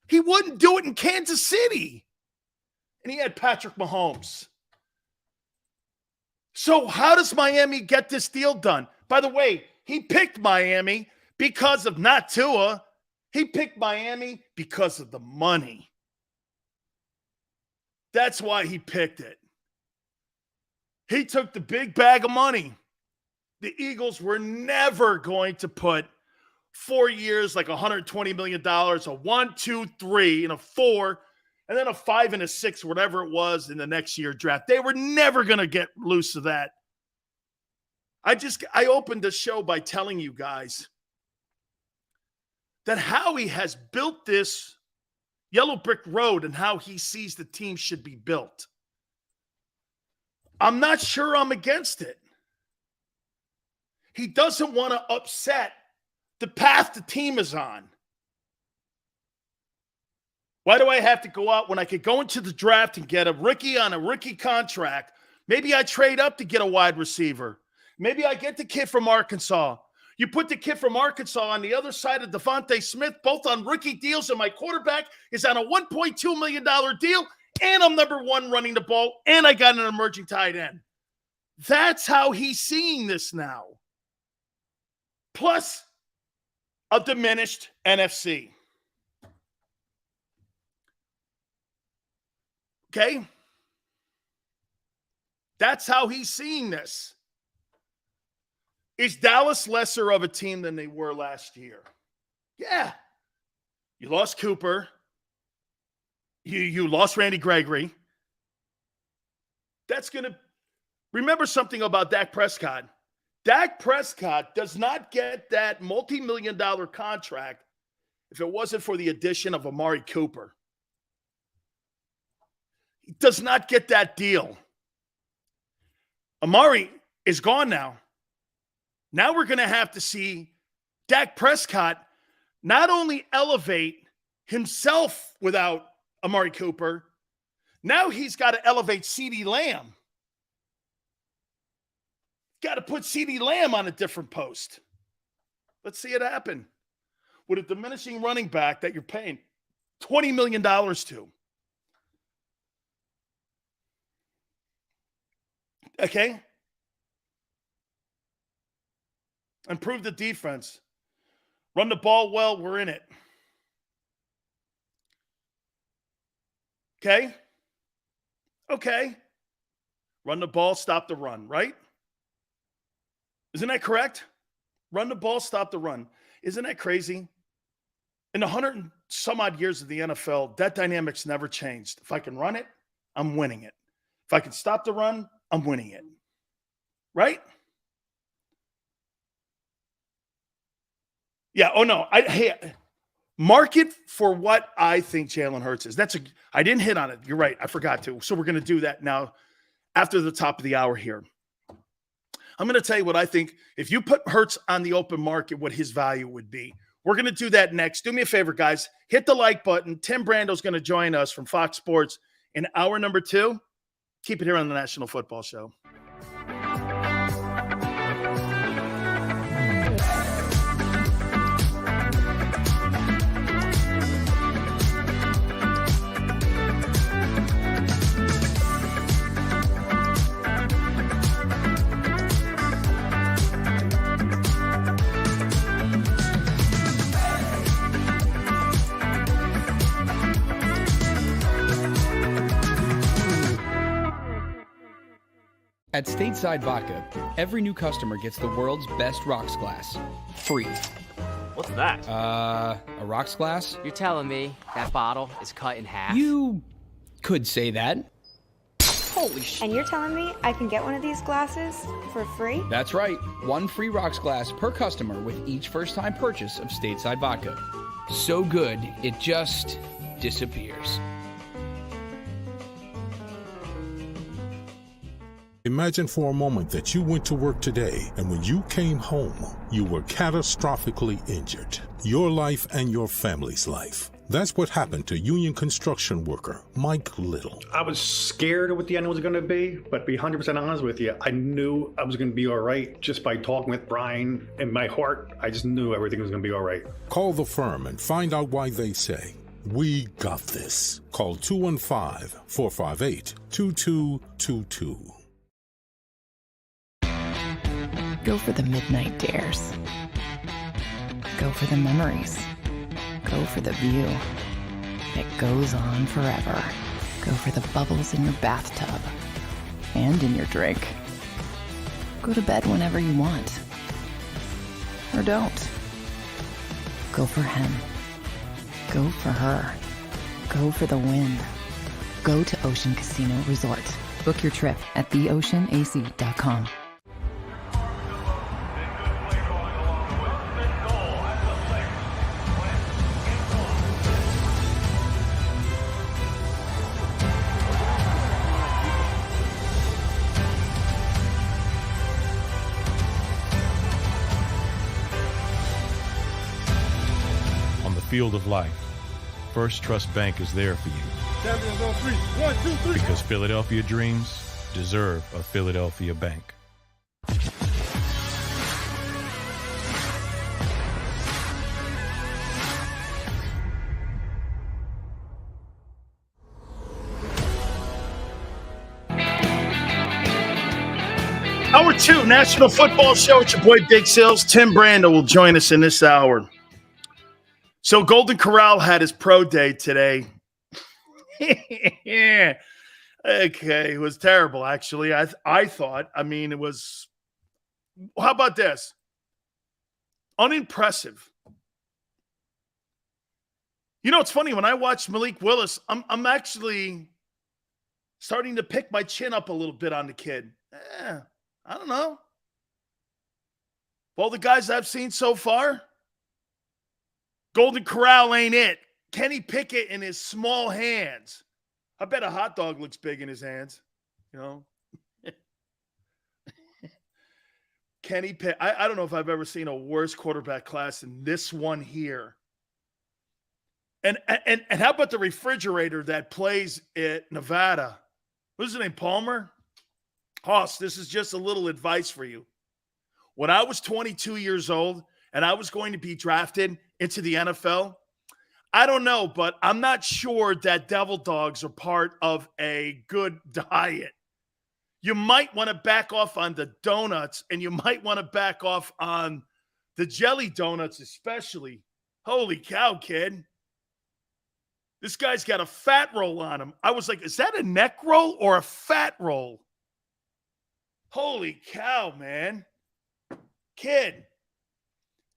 He wouldn't do it in Kansas City. And he had Patrick Mahomes. So how does Miami get this deal done? By the way, he picked Miami because of not Tua. He picked Miami because of the money. That's why he picked it. He took the big bag of money. The Eagles were never going to put 4 years, like $120 million, a 1, 2, 3, and a 4, and then a 5 and a 6, whatever it was in the next year draft. They were never going to get loose of that. I opened the show by telling you guys that Howie has built this yellow brick road and how he sees the team should be built. I'm not sure I'm against it. He doesn't want to upset the path the team is on. Why do I have to go out when I could go into the draft and get a rookie on a rookie contract? Maybe I trade up to get a wide receiver. Maybe I get the kid from Arkansas. You put the kid from Arkansas on the other side of Devontae Smith, both on rookie deals, and my quarterback is on a $1.2 million deal, and I'm number one running the ball, and I got an emerging tight end. That's how he's seeing this now. Plus a diminished NFC. Okay? That's how he's seeing this. Is Dallas lesser of a team than they were last year? Yeah. You lost Cooper. You lost Randy Gregory. That's going to – remember something about Dak Prescott. Dak Prescott does not get that multi-million-dollar contract if it wasn't for the addition of Amari Cooper. He does not get that deal. Amari is gone now. Now we're going to have to see Dak Prescott not only elevate himself without Amari Cooper, now he's got to elevate CeeDee Lamb. Got to put CeeDee Lamb on a different post. Let's see it happen. with a diminishing running back that you're paying $20 million to. Okay? Improve the defense. Run the ball well, we're in it. Okay? Okay. Run the ball, stop the run, right? Isn't that correct? Run the ball, stop the run. Isn't that crazy? In the 100 and some odd years of the NFL, that dynamic's never changed. If I can run it, I'm winning it. If I can stop the run, I'm winning it. Right? Yeah. Oh, no. Hey, market for what I think Jalen Hurts is. I didn't hit on it. You're right. I forgot to. So we're going to do that now after the top of the hour here. I'm going to tell you what I think. If you put Hurts on the open market, what his value would be. We're going to do that next. Do me a favor, guys. Hit the like button. Tim Brando's going to join us from Fox Sports in hour number 2. Keep it here on the National Football Show. At Stateside Vodka, every new customer gets the world's best rocks glass. Free. What's that? A rocks glass? You're telling me that bottle is cut in half? You could say that. Holy shit. And you're telling me I can get one of these glasses for free? That's right. 1 free rocks glass per customer with each first-time purchase of Stateside Vodka. So good, it just disappears. Imagine for a moment that you went to work today and when you came home, you were catastrophically injured. Your life and your family's life. That's what happened to union construction worker Mike Little. I was scared of what the end was going to be, but to be 100% honest with you, I knew I was going to be all right just by talking with Brian. In my heart, I just knew everything was going to be all right. Call the firm and find out why they say, "We got this." Call 215-458-2222. Go for the midnight dares. Go for the memories. Go for the view that goes on forever. Go for the bubbles in your bathtub and in your drink. Go to bed whenever you want. Or don't. Go for him. Go for her. Go for the win. Go to Ocean Casino Resort. Book your trip at theoceanac.com. Field of life, First Trust Bank is there for you. Champions on 3. 1, 2, 3. Because Philadelphia dreams deserve a Philadelphia bank. Hour 2, National Football Show. It's your boy Big Sills. Tim Brando will join us in this hour. So Golden Corral had his pro day today. Yeah. Okay, it was terrible, actually. I thought. I mean, it was – how about this? Unimpressive. You know, it's funny. When I watch Malik Willis, I'm actually starting to pick my chin up a little bit on the kid. I don't know. All the guys I've seen so far – Golden Corral ain't it. Kenny Pickett in his small hands. I bet a hot dog looks big in his hands. You know? Kenny Pickett. I don't know if I've ever seen a worse quarterback class than this one here. And how about the refrigerator that plays at Nevada? What's his name, Palmer? Hoss, this is just a little advice for you. When I was 22 years old and I was going to be drafted into the NFL, I don't know, but I'm not sure that devil dogs are part of a good diet. You might want to back off on the donuts, and you might want to back off on the jelly donuts especially. Holy cow, kid. This guy's got a fat roll on him. I was like, is that a neck roll or a fat roll? Holy cow, man. Kid,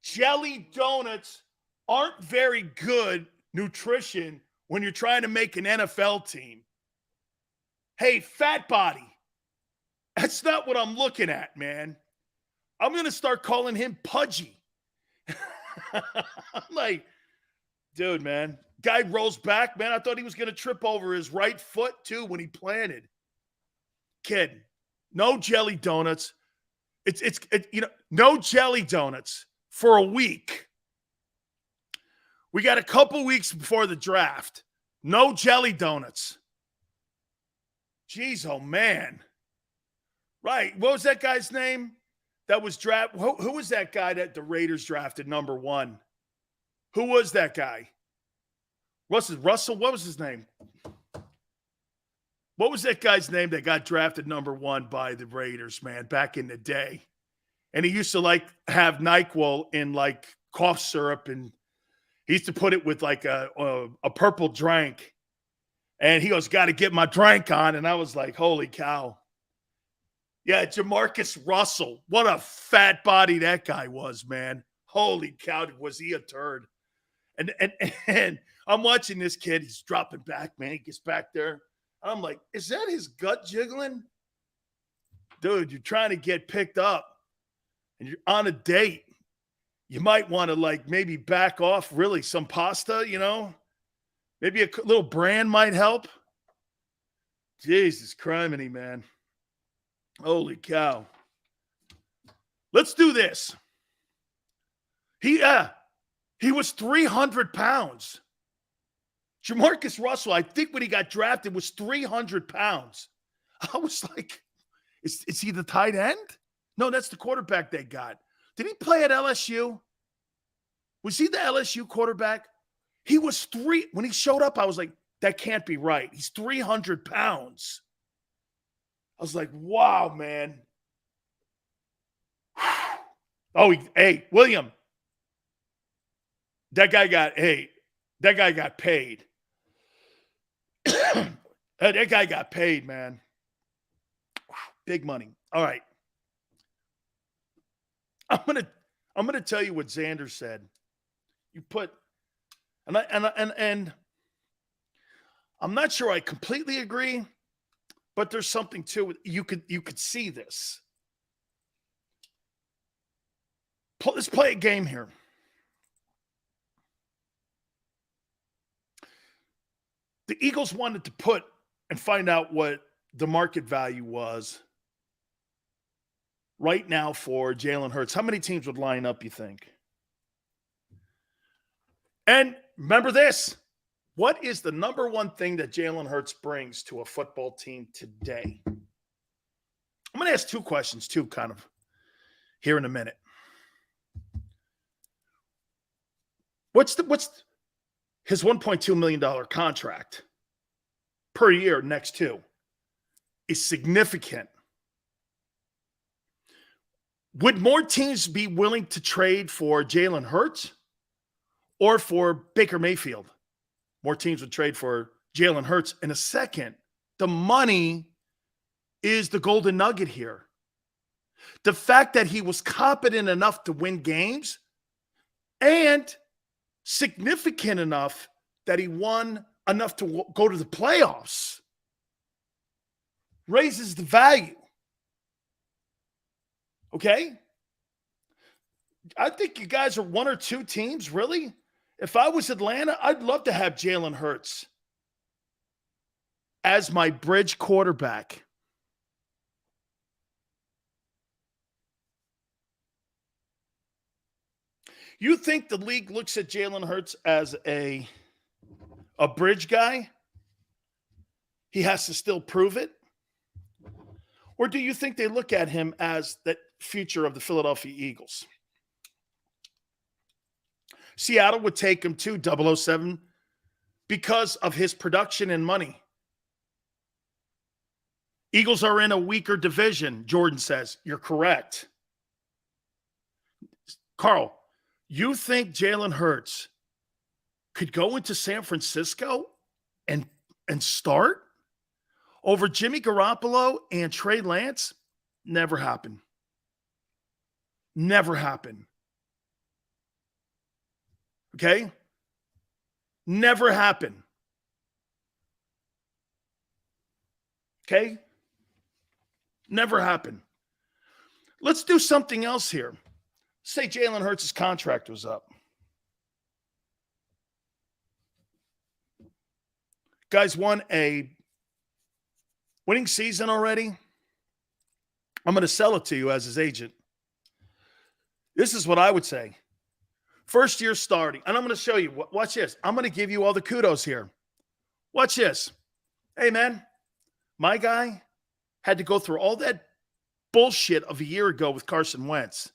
jelly donuts aren't very good nutrition when you're trying to make an NFL team. Hey, fat body. That's not what I'm looking at, man. I'm going to start calling him Pudgy. I'm like, dude, man. Guy rolls back, man. I thought he was going to trip over his right foot, too, when he planted. Kid, no jelly donuts. No jelly donuts for a week. We got a couple weeks before the draft. No jelly donuts. Jeez, oh, man. Right. What was that guy's name that was drafted? Who was that guy that the Raiders drafted number 1? Who was that guy? Russell? What was his name? What was that guy's name that got drafted number 1 by the Raiders, man, back in the day? And he used to, have NyQuil in, cough syrup, and he used to put it with, a purple drink. And he goes, got to get my drink on. And I was like, holy cow. Yeah, Jamarcus Russell. What a fat body that guy was, man. Holy cow, was he a turd. And I'm watching this kid. He's dropping back, man. He gets back there. I'm like, is that his gut jiggling? Dude, you're trying to get picked up, and you're on a date. You might want to, maybe back off really some pasta, Maybe a little bran might help. Jesus criminy, man. Holy cow. Let's do this. He was 300 pounds. Jamarcus Russell, I think when he got drafted, was 300 pounds. I was like, is he the tight end? No, that's the quarterback they got. Did he play at LSU? Was he the LSU quarterback? He was when he showed up, I was like, that can't be right. He's 300 pounds. I was like, wow, man. Hey, William. That guy got paid. That guy got paid, man. Big money. All right. I'm gonna tell you what Xander said. You put, and I'm not sure I completely agree, but there's something to it. You could see this. Let's play a game here. The Eagles wanted to put and find out what the market value was right now for Jalen Hurts. How many teams would line up, you think? And remember this. What is the number one thing that Jalen Hurts brings to a football team today? I'm going to ask two questions, too, kind of here in a minute. What's his $1.2 million contract per year next to is significant. Would more teams be willing to trade for Jalen Hurts or for Baker Mayfield? More teams would trade for Jalen Hurts. In a second, the money is the golden nugget here. The fact that he was competent enough to win games and significant enough that he won enough to go to the playoffs raises the value. Okay? I think you guys are one or two teams, really. If I was Atlanta, I'd love to have Jalen Hurts as my bridge quarterback. You think the league looks at Jalen Hurts as a bridge guy? He has to still prove it? Or do you think they look at him as the future of the Philadelphia Eagles? Seattle would take him to 007 because of his production and money. Eagles are in a weaker division, Jordan says. You're correct. Carl, you think Jalen Hurts could go into San Francisco and start over Jimmy Garoppolo and Trey Lance? Never happened. Never happened. Okay? Never happened. Okay? Never happened. Let's do something else here. Say Jalen Hurts' contract was up. Guys won a winning season already. I'm going to sell it to you as his agent. This is what I would say. First year starting. And I'm going to show you. Watch this. I'm going to give you all the kudos here. Watch this. Hey, man, my guy had to go through all that bullshit of a year ago with Carson Wentz.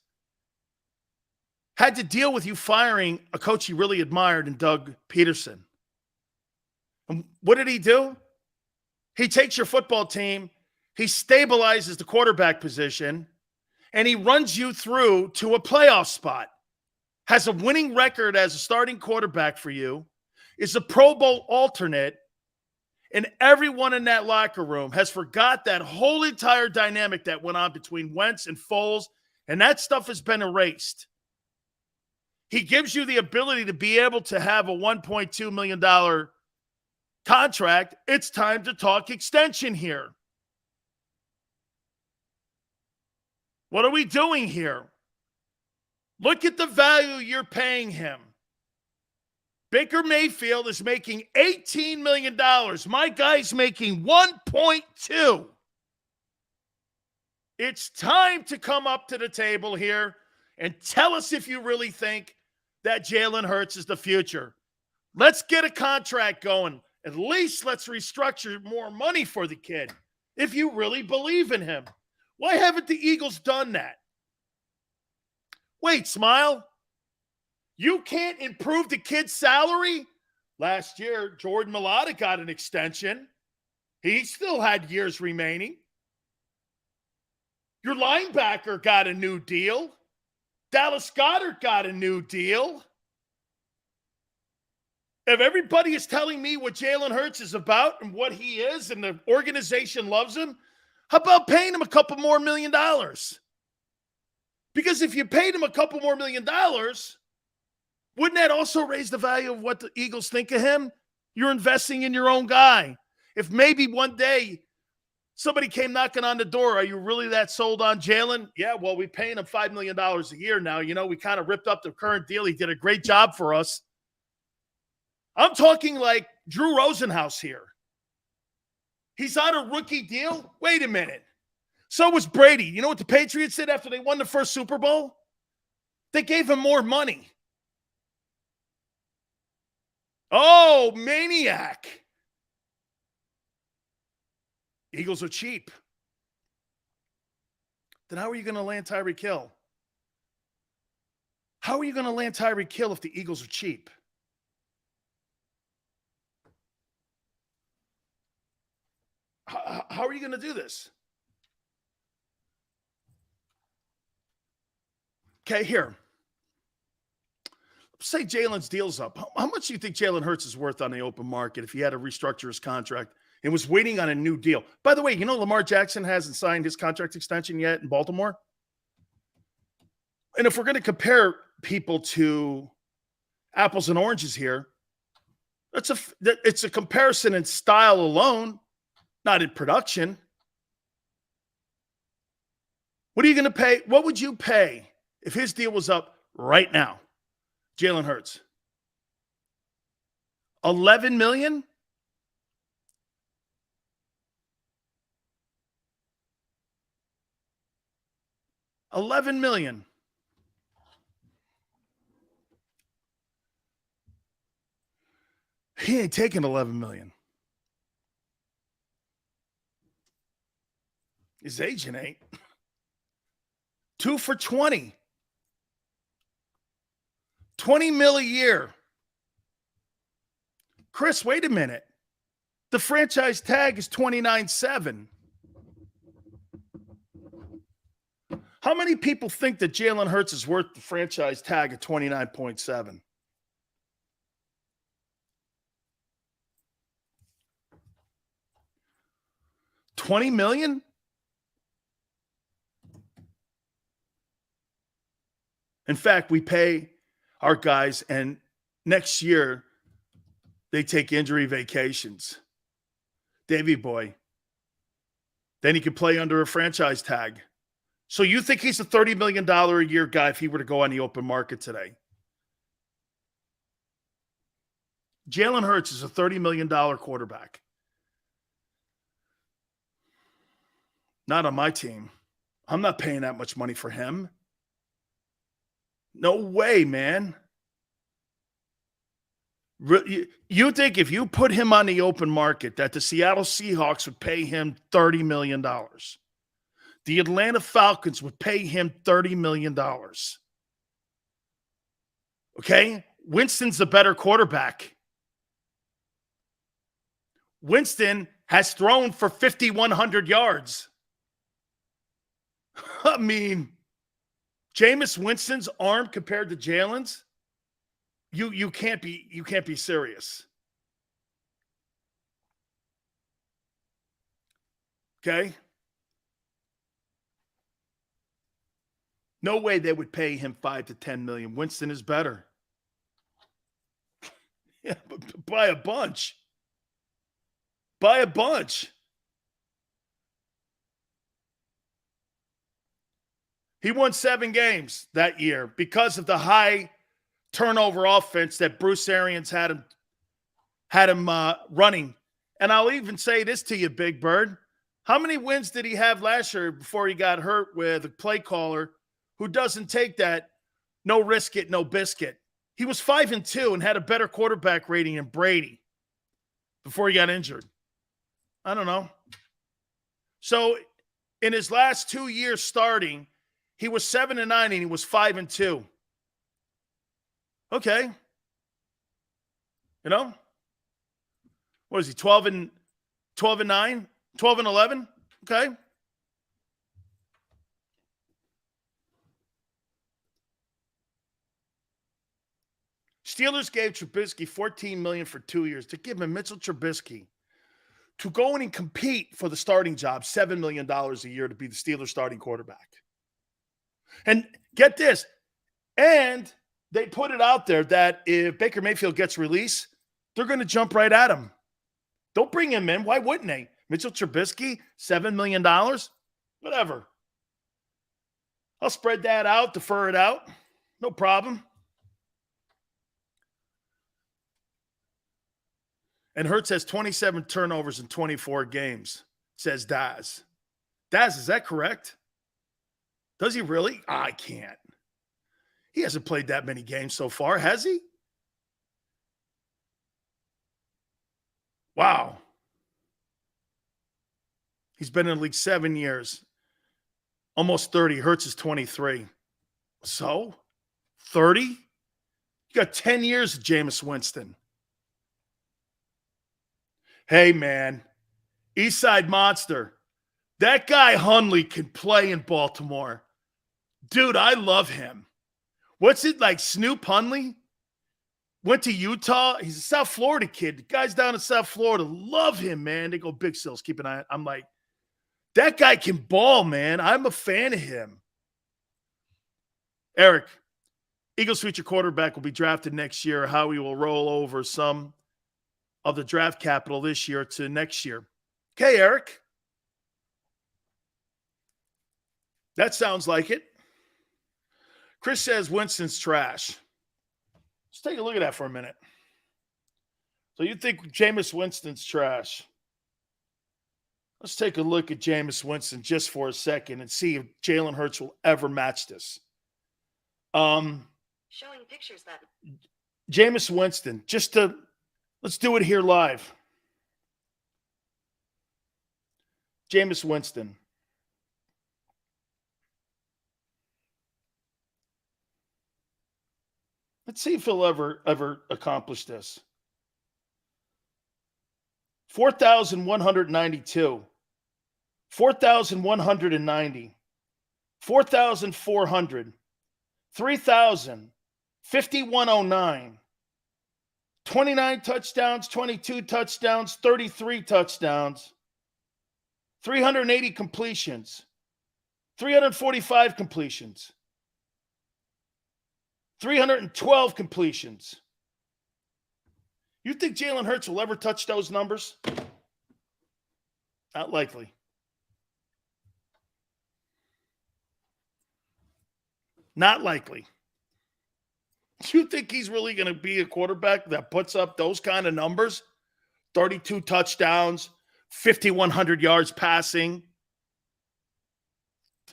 Had to deal with you firing a coach he really admired in Doug Peterson. And what did he do? He takes your football team, he stabilizes the quarterback position, and he runs you through to a playoff spot. Has a winning record as a starting quarterback for you, is a Pro Bowl alternate, and everyone in that locker room has forgot that whole entire dynamic that went on between Wentz and Foles, and that stuff has been erased. He gives you the ability to be able to have a $1.2 million contract. It's time to talk extension here. What are we doing here? Look at the value you're paying him. Baker Mayfield is making $18 million. My guy's making 1.2. It's time to come up to the table here and tell us if you really think that Jalen Hurts is the future. Let's get a contract going. At least let's restructure more money for the kid if you really believe in him. Why haven't the Eagles done that? Wait, Smile. You can't improve the kid's salary? Last year, Jordan Mailata got an extension. He still had years remaining. Your linebacker got a new deal. Dallas Goedert got a new deal. If everybody is telling me what Jalen Hurts is about and what he is and the organization loves him, how about paying him a couple more $1 million? Because if you paid him a couple more $1 million, wouldn't that also raise the value of what the Eagles think of him? You're investing in your own guy. If maybe one day somebody came knocking on the door, are you really that sold on Jalen? Yeah, well, we're paying him $5 million a year now. You know, we kind of ripped up the current deal. He did a great job for us. I'm talking like Drew Rosenhaus here. He's on a rookie deal? Wait a minute. So was Brady. You know what the Patriots did after they won the first Super Bowl? They gave him more money. Oh, maniac. Eagles are cheap. Then how are you going to land Tyreek Hill? How are you going to land Tyreek Hill if the Eagles are cheap? How are you going to do this? Okay, here. Say Jalen's deal's up. How much do you think Jalen Hurts is worth on the open market if he had to restructure his contract and was waiting on a new deal? By the way, you know Lamar Jackson hasn't signed his contract extension yet in Baltimore? And if we're going to compare people to apples and oranges here, it's a comparison in style alone, not in production. What are you going to pay? What would you pay if his deal was up right now? Jalen Hurts. $11 million? $11 million. He ain't taking $11 million. His agent ain't. 2 for $20. $20 million a year. Chris, wait a minute. The franchise tag is $29.7. How many people think that Jalen Hurts is worth the franchise tag of $29.7? $20 million? In fact, we pay our guys, and next year they take injury vacations. Davey boy. Then he can play under a franchise tag. So you think he's a $30 million a year guy if he were to go on the open market today? Jalen Hurts is a $30 million quarterback. Not on my team. I'm not paying that much money for him. No way, man. You think if you put him on the open market that the Seattle Seahawks would pay him $30 million? The Atlanta Falcons would pay him $30 million. Okay? Winston's the better quarterback. Winston has thrown for 5,100 yards. I mean, Jameis Winston's arm compared to Jalen's, you can't be serious. Okay? No way they would pay him $5 to $10 million. Winston is better. Yeah, but by a bunch. By a bunch. He won 7 games that year because of the high turnover offense that Bruce Arians had him running. And I'll even say this to you, Big Bird. How many wins did he have last year before he got hurt with a play caller who doesn't take that no risk it, no biscuit? He was 5-2 and had a better quarterback rating than Brady before he got injured. I don't know. So in his last 2 years starting, he was 7-9 and he was 5-2. Okay. You know? What is he? 12-9? 12-11? Okay. Steelers gave Trubisky $14 million for 2 years to give him Mitchell Trubisky to go in and compete for the starting job, $7 million a year to be the Steelers starting quarterback. And get this, and they put it out there that if Baker Mayfield gets released, they're going to jump right at him. Don't bring him in. Why wouldn't they? Mitchell Trubisky, $7 million? Whatever. I'll spread that out, defer it out. No problem. And Hurts has 27 turnovers in 24 games, says Daz. Daz, is that correct? Does he really? I can't. He hasn't played that many games so far, has he? Wow. He's been in the league 7 years. Almost 30. Hurts is 23. So? 30? You got 10 years of Jameis Winston. Hey, man. Eastside Monster. That guy Hundley can play in Baltimore. Dude, I love him. What's it like, Snoop Hundley? Went to Utah. He's a South Florida kid. The guys down in South Florida love him, man. They go Big Sills. Keep an eye on. I'm like, that guy can ball, man. I'm a fan of him. Eric, Eagles' future quarterback will be drafted next year. Howie will roll over some of the draft capital this year to next year. Okay, Eric. That sounds like it. Chris says Winston's trash. Let's take a look at that for a minute. So you think Jameis Winston's trash? Let's take a look at Jameis Winston just for a second and see if Jalen Hurts will ever match this. Showing pictures that Jameis Winston, let's do it here live. Jameis Winston. Let's see if he'll ever accomplish this. 4,192. 4,190. 4,400. 3,000. 5,109. 29 touchdowns, 22 touchdowns, 33 touchdowns. 380 completions. 345 completions. 312 completions. You think Jalen Hurts will ever touch those numbers? Not likely. Not likely. You think he's really going to be a quarterback that puts up those kind of numbers? 32 touchdowns, 5,100 yards passing,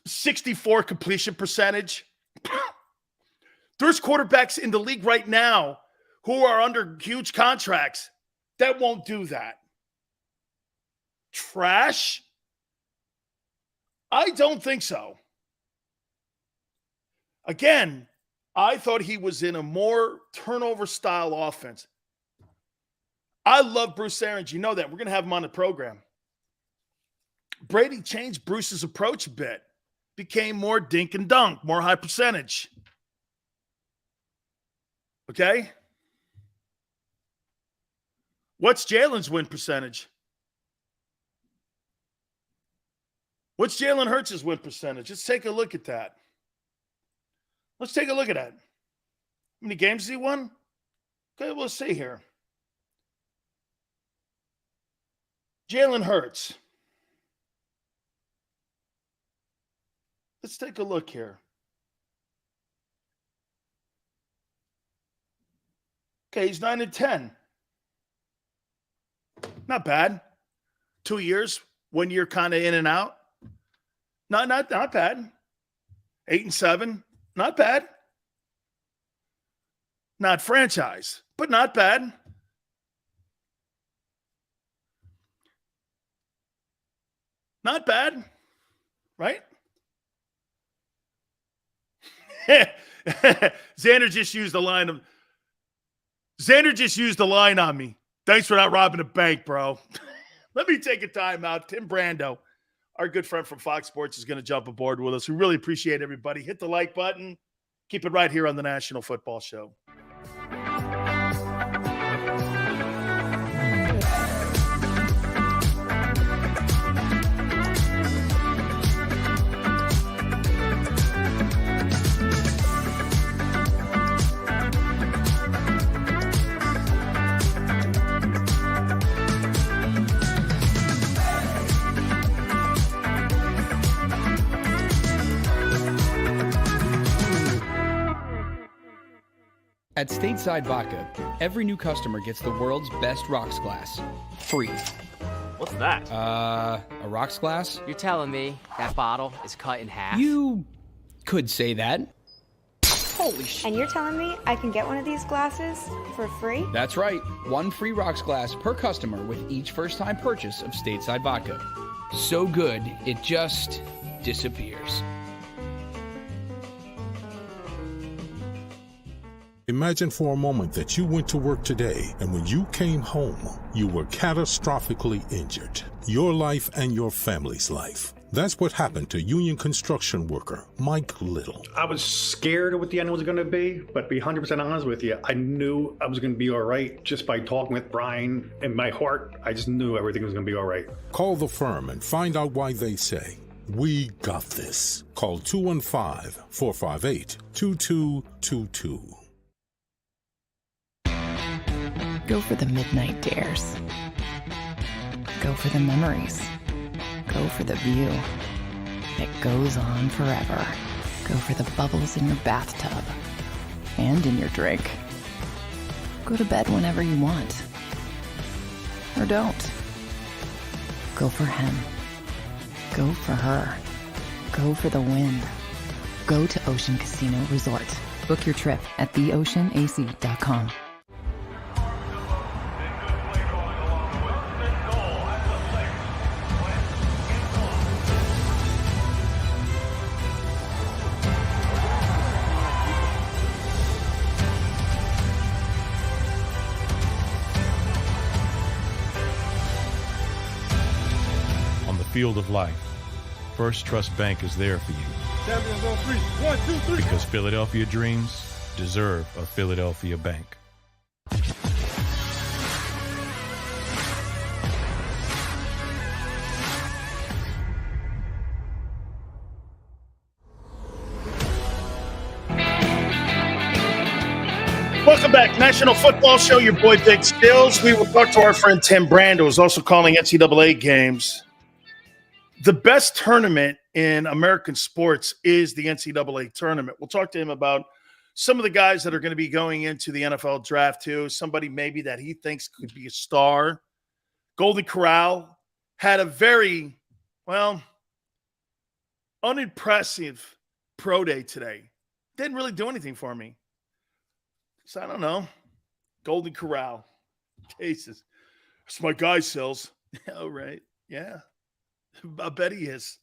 64 completion percentage. There's quarterbacks in the league right now who are under huge contracts that won't do that. Trash? I don't think so. Again, I thought he was in a more turnover-style offense. I love Bruce Arians. You know that. We're going to have him on the program. Brady changed Bruce's approach a bit. Became more dink and dunk, more high percentage. Okay? What's Jalen's win percentage? What's Jalen Hurts' win percentage? Let's take a look at that. Let's take a look at that. How many games has he won? Okay, we'll see here. Jalen Hurts. Let's take a look here. Okay, he's 9-10. Not bad. 2 years, 1 year kind of in and out. Not bad. 8-7. Not bad. Not franchise, but not bad. Not bad, right? Xander just used the line on me. Thanks for not robbing a bank, bro. Let me take a time out. Tim Brando, our good friend from Fox Sports, is going to jump aboard with us. We really appreciate everybody. Hit the like button. Keep it right here on the National Football Show. At Stateside Vodka, every new customer gets the world's best rocks glass, free. What's that? A rocks glass? You're telling me that bottle is cut in half? You could say that. Holy shit. And you're telling me I can get one of these glasses for free? That's right. One free rocks glass per customer with each first-time purchase of Stateside Vodka. So good, it just disappears. Imagine for a moment that you went to work today and when you came home, you were catastrophically injured. Your life and your family's life. That's what happened to union construction worker Mike Little. I was scared of what the end was going to be, but to be 100% honest with you, I knew I was going to be all right just by talking with Brian. In my heart, I just knew everything was going to be all right. Call the firm and find out why they say, "We got this." Call 215-458-2222. Go for the midnight dares. Go for the memories. Go for the view that goes on forever. Go for the bubbles in your bathtub and in your drink. Go to bed whenever you want. Or don't. Go for him. Go for her. Go for the win. Go to Ocean Casino Resort. Book your trip at theoceanac.com. field of life, First Trust Bank is there for you. Champions on three. 1, 2, 3. Because Philadelphia dreams deserve a Philadelphia bank. Welcome back. National Football Show, your boy Big Stills. We will talk to our friend Tim Brando, who's also calling NCAA games. The best tournament in American sports is the NCAA tournament. We'll talk to him about some of the guys that are going to be going into the NFL draft too. Somebody maybe that he thinks could be a star. Golden Corral had a very, unimpressive pro day today. Didn't really do anything for me. So I don't know. Golden Corral. Cases. It's my guy, Sills. Oh, right. Yeah. I bet he is.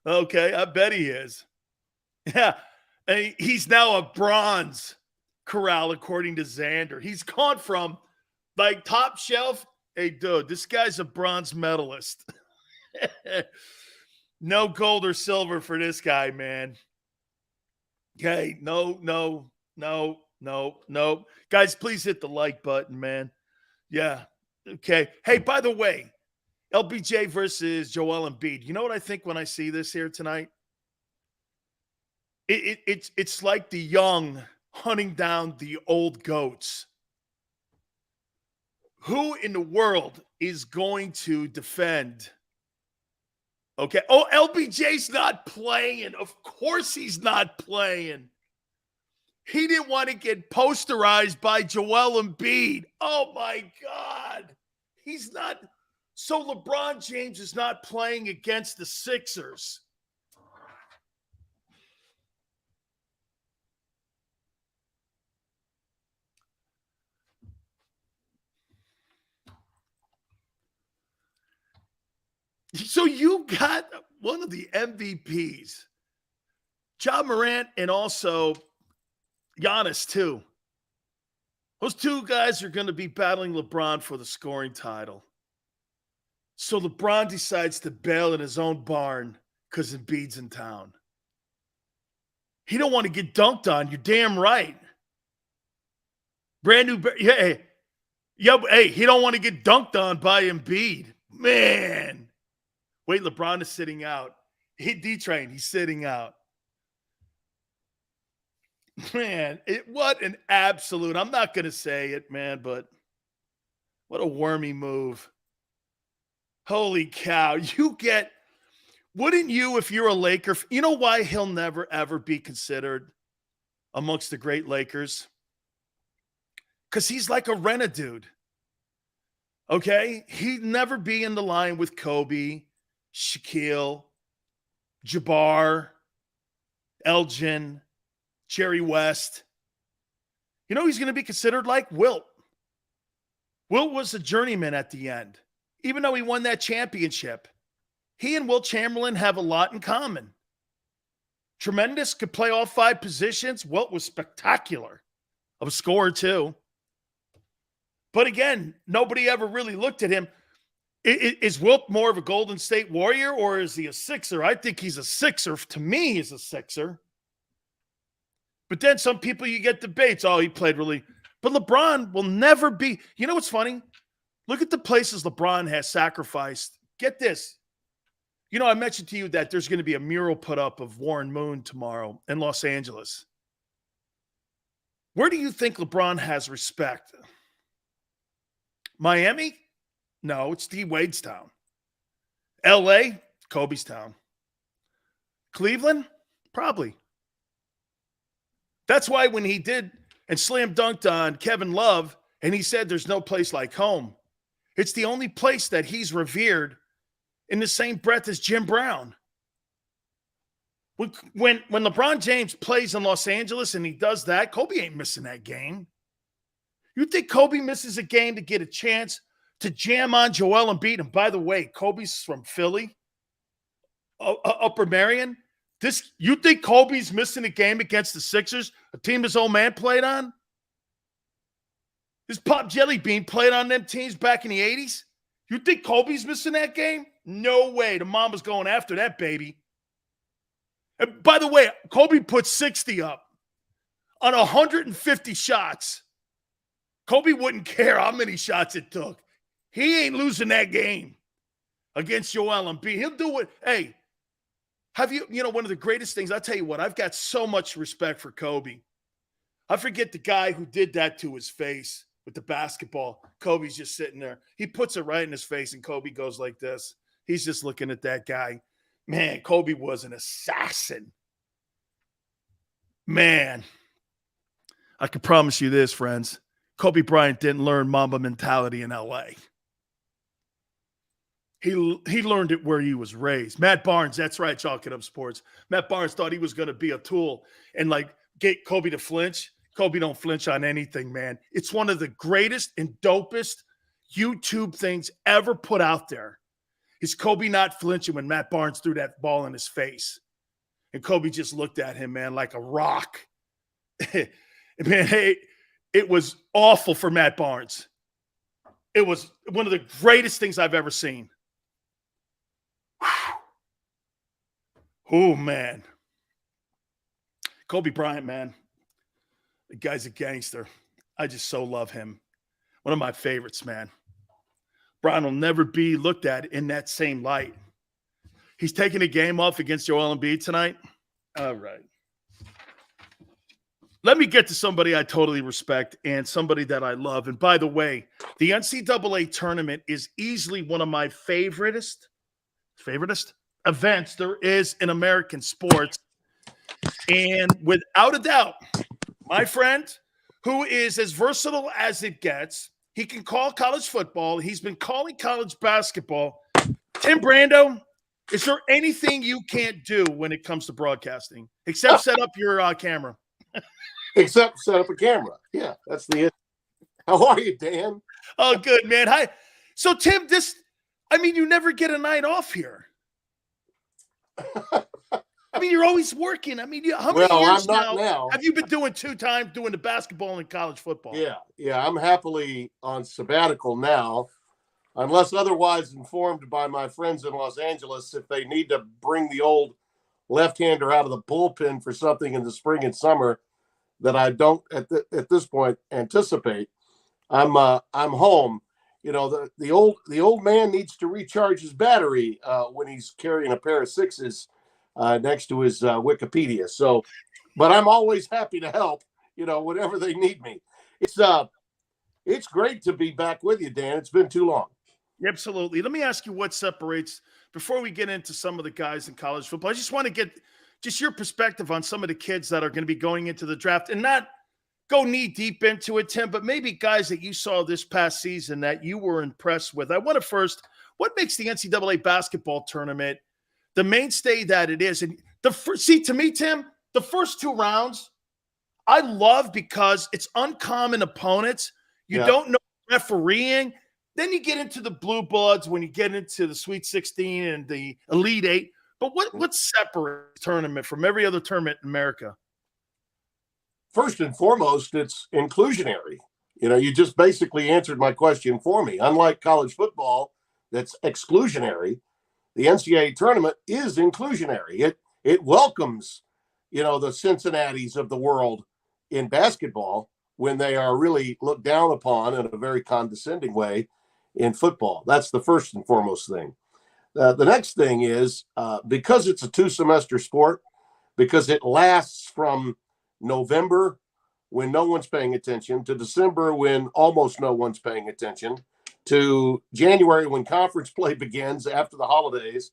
Okay. I bet he is. Yeah. And he's now a bronze Corral, according to Xander. He's gone from like top shelf. Hey, dude, this guy's a bronze medalist. No gold or silver for this guy, man. Okay. No. Guys, please hit the like button, man. Yeah. Okay. Hey, by the way, LBJ versus Joel Embiid. You know what I think when I see this here tonight? It's like the young hunting down the old goats. Who in the world is going to defend? Okay. Oh, LBJ's not playing. Of course he's not playing. He didn't want to get posterized by Joel Embiid. Oh, my God. He's not. So LeBron James is not playing against the Sixers. So you got one of the MVPs, Ja Morant, and also Giannis, too. Those two guys are going to be battling LeBron for the scoring title. So LeBron decides to bail in his own barn because Embiid's in town. He don't want to get dunked on. You're damn right. Brand new. Hey, he don't want to get dunked on by Embiid. Man. Wait, LeBron is sitting out. D-Train, he's sitting out. Man, what an absolute, I'm not going to say it, man, but what a wormy move. Holy cow. Wouldn't you, if you're a Laker, you know why he'll never, ever be considered amongst the great Lakers? Because he's like a rent-a-dude. Okay? He'd never be in the line with Kobe, Shaquille, Jabbar, Elgin, Jerry West. You know he's going to be considered like Wilt. Wilt was a journeyman at the end. Even though he won that championship, he and Wilt Chamberlain have a lot in common. Tremendous, could play all 5 positions. Wilt was spectacular. Of a scorer, too. But again, nobody ever really looked at him. Is Wilt more of a Golden State Warrior or is he a Sixer? I think he's a Sixer. To me, he's a Sixer. But then some people, you get debates. Oh, he played really. But LeBron will never be. You know what's funny? Look at the places LeBron has sacrificed. Get this. You know, I mentioned to you that there's going to be a mural put up of Warren Moon tomorrow in Los Angeles. Where do you think LeBron has respect? Miami? No, it's D. Wade's town. L.A.? Kobe's town. Cleveland? Probably. That's why when he did and slam dunked on Kevin Love and he said there's no place like home, it's the only place that he's revered in the same breath as Jim Brown. When LeBron James plays in Los Angeles and he does that, Kobe ain't missing that game. You think Kobe misses a game to get a chance to jam on Joel Embiid? And by the way, Kobe's from Philly, Upper Marion. You think Kobe's missing a game against the Sixers, a team his old man played on? This Pop Jelly Bean played on them teams back in the 80s. You think Kobe's missing that game? No way. The Mama's going after that baby. And by the way, Kobe put 60 up on 150 shots. Kobe wouldn't care how many shots it took. He ain't losing that game against Joel Embiid. He'll do it. Hey, one of the greatest things, I'll tell you what, I've got so much respect for Kobe. I forget the guy who did that to his face with the basketball. Kobe's just sitting there. He puts it right in his face, and Kobe goes like this. He's just looking at that guy. Man, Kobe was an assassin. Man, I can promise you this, friends. Kobe Bryant didn't learn Mamba mentality in L.A. He learned it where he was raised. Matt Barnes, that's right, JAKIB Sports. Matt Barnes thought he was going to be a tool and get Kobe to flinch. Kobe don't flinch on anything, man. It's one of the greatest and dopest YouTube things ever put out there. Is Kobe not flinching when Matt Barnes threw that ball in his face? And Kobe just looked at him, man, like a rock. Man, hey, it was awful for Matt Barnes. It was one of the greatest things I've ever seen. Oh, man. Kobe Bryant, man. The guy's a gangster. I just so love him. One of my favorites, man. Brian will never be looked at in that same light. He's taking a game off against Joel Embiid tonight. All right. Let me get to somebody I totally respect and somebody that I love. And by the way, the NCAA tournament is easily one of my favoriteest events there is in American sports. And without a doubt, my friend, who is as versatile as it gets, he can call college football. He's been calling college basketball. Tim Brando, is there anything you can't do when it comes to broadcasting except set up your camera? Except set up a camera. Yeah, that's the issue. How are you, Dan? Oh, good, man. Hi. So, Tim, you never get a night off here. You're always working. How many years now have you been doing 2 times doing the basketball and college football? Yeah. I'm happily on sabbatical now, unless otherwise informed by my friends in Los Angeles if they need to bring the old left-hander out of the bullpen for something in the spring and summer that I don't at this point anticipate. I'm home. The old man needs to recharge his battery when he's carrying a pair of 6s. Next to his Wikipedia. So, but I'm always happy to help, whenever they need me. It's great to be back with you, Dan. It's been too long. Absolutely. Let me ask you what separates, before we get into some of the guys in college football, I just want to get just your perspective on some of the kids that are going to be going into the draft and not go knee deep into it, Tim, but maybe guys that you saw this past season that you were impressed with. I want to first, what makes the NCAA basketball tournament the mainstay that it is? And to me, Tim, the first 2 rounds, I love because it's uncommon opponents. You don't know refereeing. Then you get into the blue bloods when you get into the Sweet 16 and the Elite 8. But what separates the tournament from every other tournament in America? First and foremost, it's inclusionary. You just basically answered my question for me. Unlike college football, that's exclusionary. The NCAA tournament is inclusionary. It welcomes, the Cincinnatis of the world in basketball when they are really looked down upon in a very condescending way in football. That's the first and foremost thing. The next thing is because it's a 2-semester sport, because it lasts from November when no one's paying attention to December when almost no one's paying attention, to January when conference play begins after the holidays,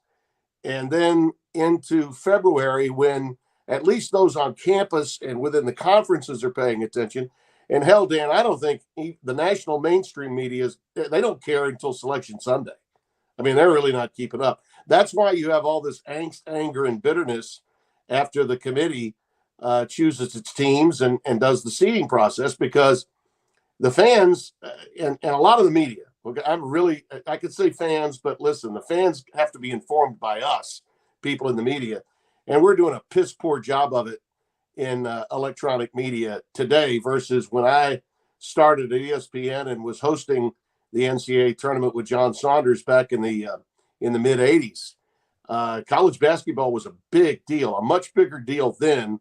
and then into February when at least those on campus and within the conferences are paying attention. And hell, Dan, I don't think the national mainstream media they don't care until Selection Sunday. They're really not keeping up. That's why you have all this angst, anger, and bitterness after the committee chooses its teams and does the seeding process, because the fans and a lot of the media, I could say fans, but listen, the fans have to be informed by us, people in the media, and we're doing a piss poor job of it in electronic media today versus when I started at ESPN and was hosting the NCAA tournament with John Saunders back in the in the mid 80s. College basketball was a big deal, a much bigger deal then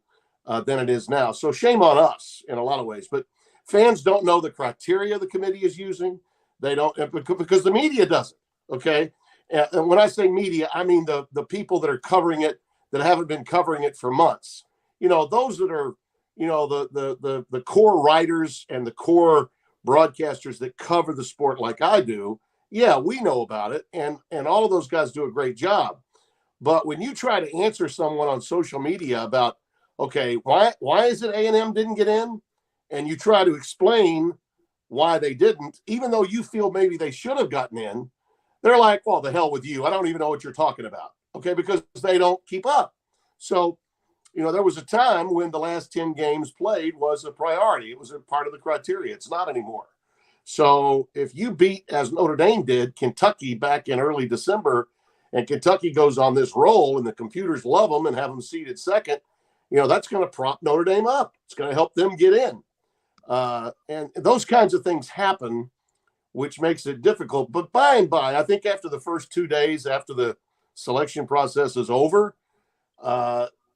than it is now. So shame on us in a lot of ways, but fans don't know the criteria the committee is using. They don't, because the media doesn't. Okay. And when I say media, I mean the people that are covering it that haven't been covering it for months. Those that are, the core writers and the core broadcasters that cover the sport like I do. Yeah, we know about it. And all of those guys do a great job. But when you try to answer someone on social media about, okay, why is it A&M didn't get in? And you try to explain why they didn't, even though you feel maybe they should have gotten in, they're like, well, the hell with you. I don't even know what you're talking about. Okay, because they don't keep up. So, there was a time when the last 10 games played was a priority. It was a part of the criteria. It's not anymore. So if you beat, as Notre Dame did, Kentucky back in early December, and Kentucky goes on this roll and the computers love them and have them seated second, that's going to prop Notre Dame up. It's going to help them get in. And those kinds of things happen, which makes it difficult. But by and by, I think after the first 2 days, after the selection process is over,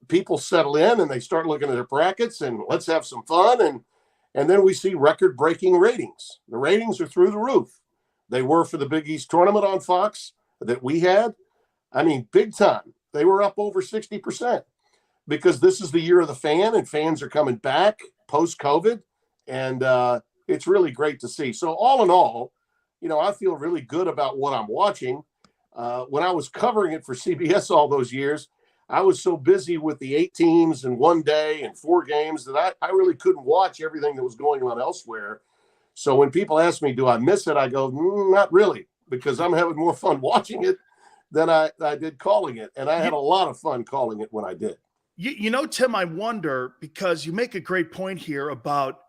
people settle in and they start looking at their brackets and let's have some fun. And then we see record-breaking ratings. The ratings are through the roof. They were for the Big East tournament on Fox that we had. I mean, big time. They were up over 60% because this is the year of the fan and fans are coming back post-COVID. And it's really great to see. So all in all, I feel really good about what I'm watching. When I was covering it for CBS all those years, I was so busy with the 8 teams in one day and 4 games that I really couldn't watch everything that was going on elsewhere. So when people ask me, do I miss it? I go, not really, because I'm having more fun watching it than I did calling it. And I had a lot of fun calling it when I did. Tim, I wonder, because you make a great point here about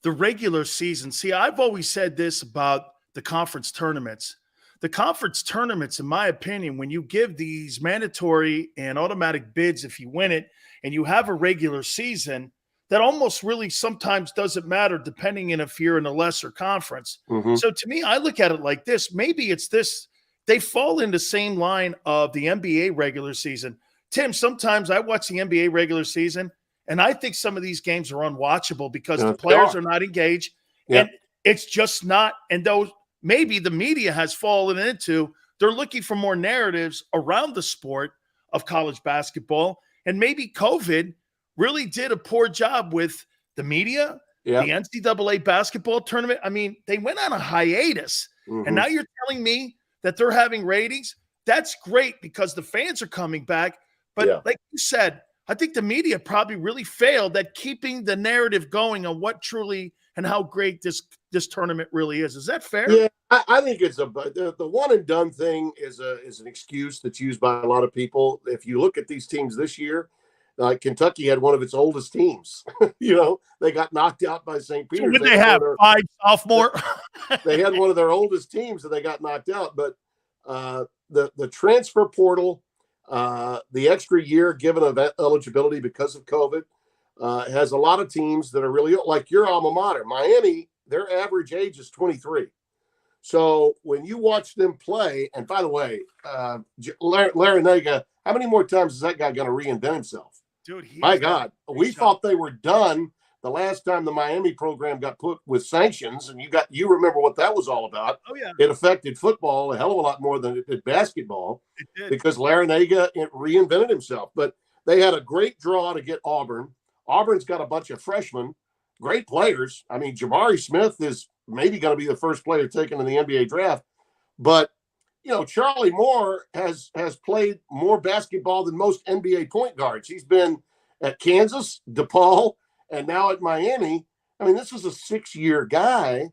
the regular season. See, I've always said this about the conference tournaments. The conference tournaments, in my opinion, when you give these mandatory and automatic bids, if you win it, and you have a regular season, that almost really sometimes doesn't matter depending on if you're in a lesser conference. Mm-hmm. So to me, I look at it like this. Maybe it's this. They fall in the same line of the NBA regular season. Tim, sometimes I watch the NBA regular season, and I think some of these games are unwatchable because the players are not engaged. Yeah. And it's just not – and those – maybe the media has fallen into, they're looking for more narratives around the sport of college basketball. And maybe COVID really did a poor job with the media, the NCAA basketball tournament. I mean, they went on a hiatus. Mm-hmm. And now you're telling me that they're having ratings? That's great because the fans are coming back. But like you said, I think the media probably really failed at keeping the narrative going on what truly and how great this tournament really is. Is that fair? Yeah, I think it's the one and done thing is an excuse that's used by a lot of people. If you look at these teams this year, Kentucky had one of its oldest teams. They got knocked out by St. Peter's. So they have 5 sophomore. They had one of their oldest teams that they got knocked out. But the transfer portal, the extra year given of eligibility because of COVID, has a lot of teams that are really like your alma mater, Miami. Their average age is 23. So when you watch them play, and by the way, Larry Naga, how many more times is that guy going to reinvent himself? Dude, my God, we thought they were done the last time the Miami program got put with sanctions, and you remember what that was all about. Oh, yeah. It affected football a hell of a lot more than it did basketball. It did. Because Larry Naga reinvented himself. But they had a great draw to get Auburn. Auburn's got a bunch of freshmen, great players. I mean, Jabari Smith is maybe going to be the first player taken in the NBA draft. But, Charlie Moore has played more basketball than most NBA point guards. He's been at Kansas, DePaul, and now at Miami. I mean, this is a 6-year guy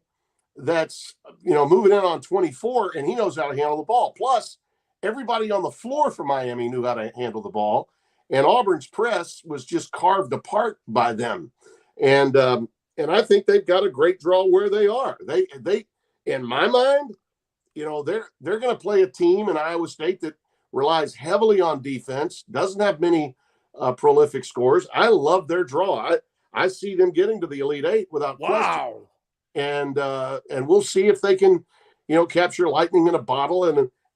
that's, moving in on 24, and he knows how to handle the ball. Plus, everybody on the floor for Miami knew how to handle the ball. And Auburn's press was just carved apart by them. And I think they've got a great draw where they are. They in my mind, they're going to play a team in Iowa State that relies heavily on defense, doesn't have many prolific scores. I love their draw. I see them getting to the Elite Eight without question. And we'll see if they can, capture lightning in a bottle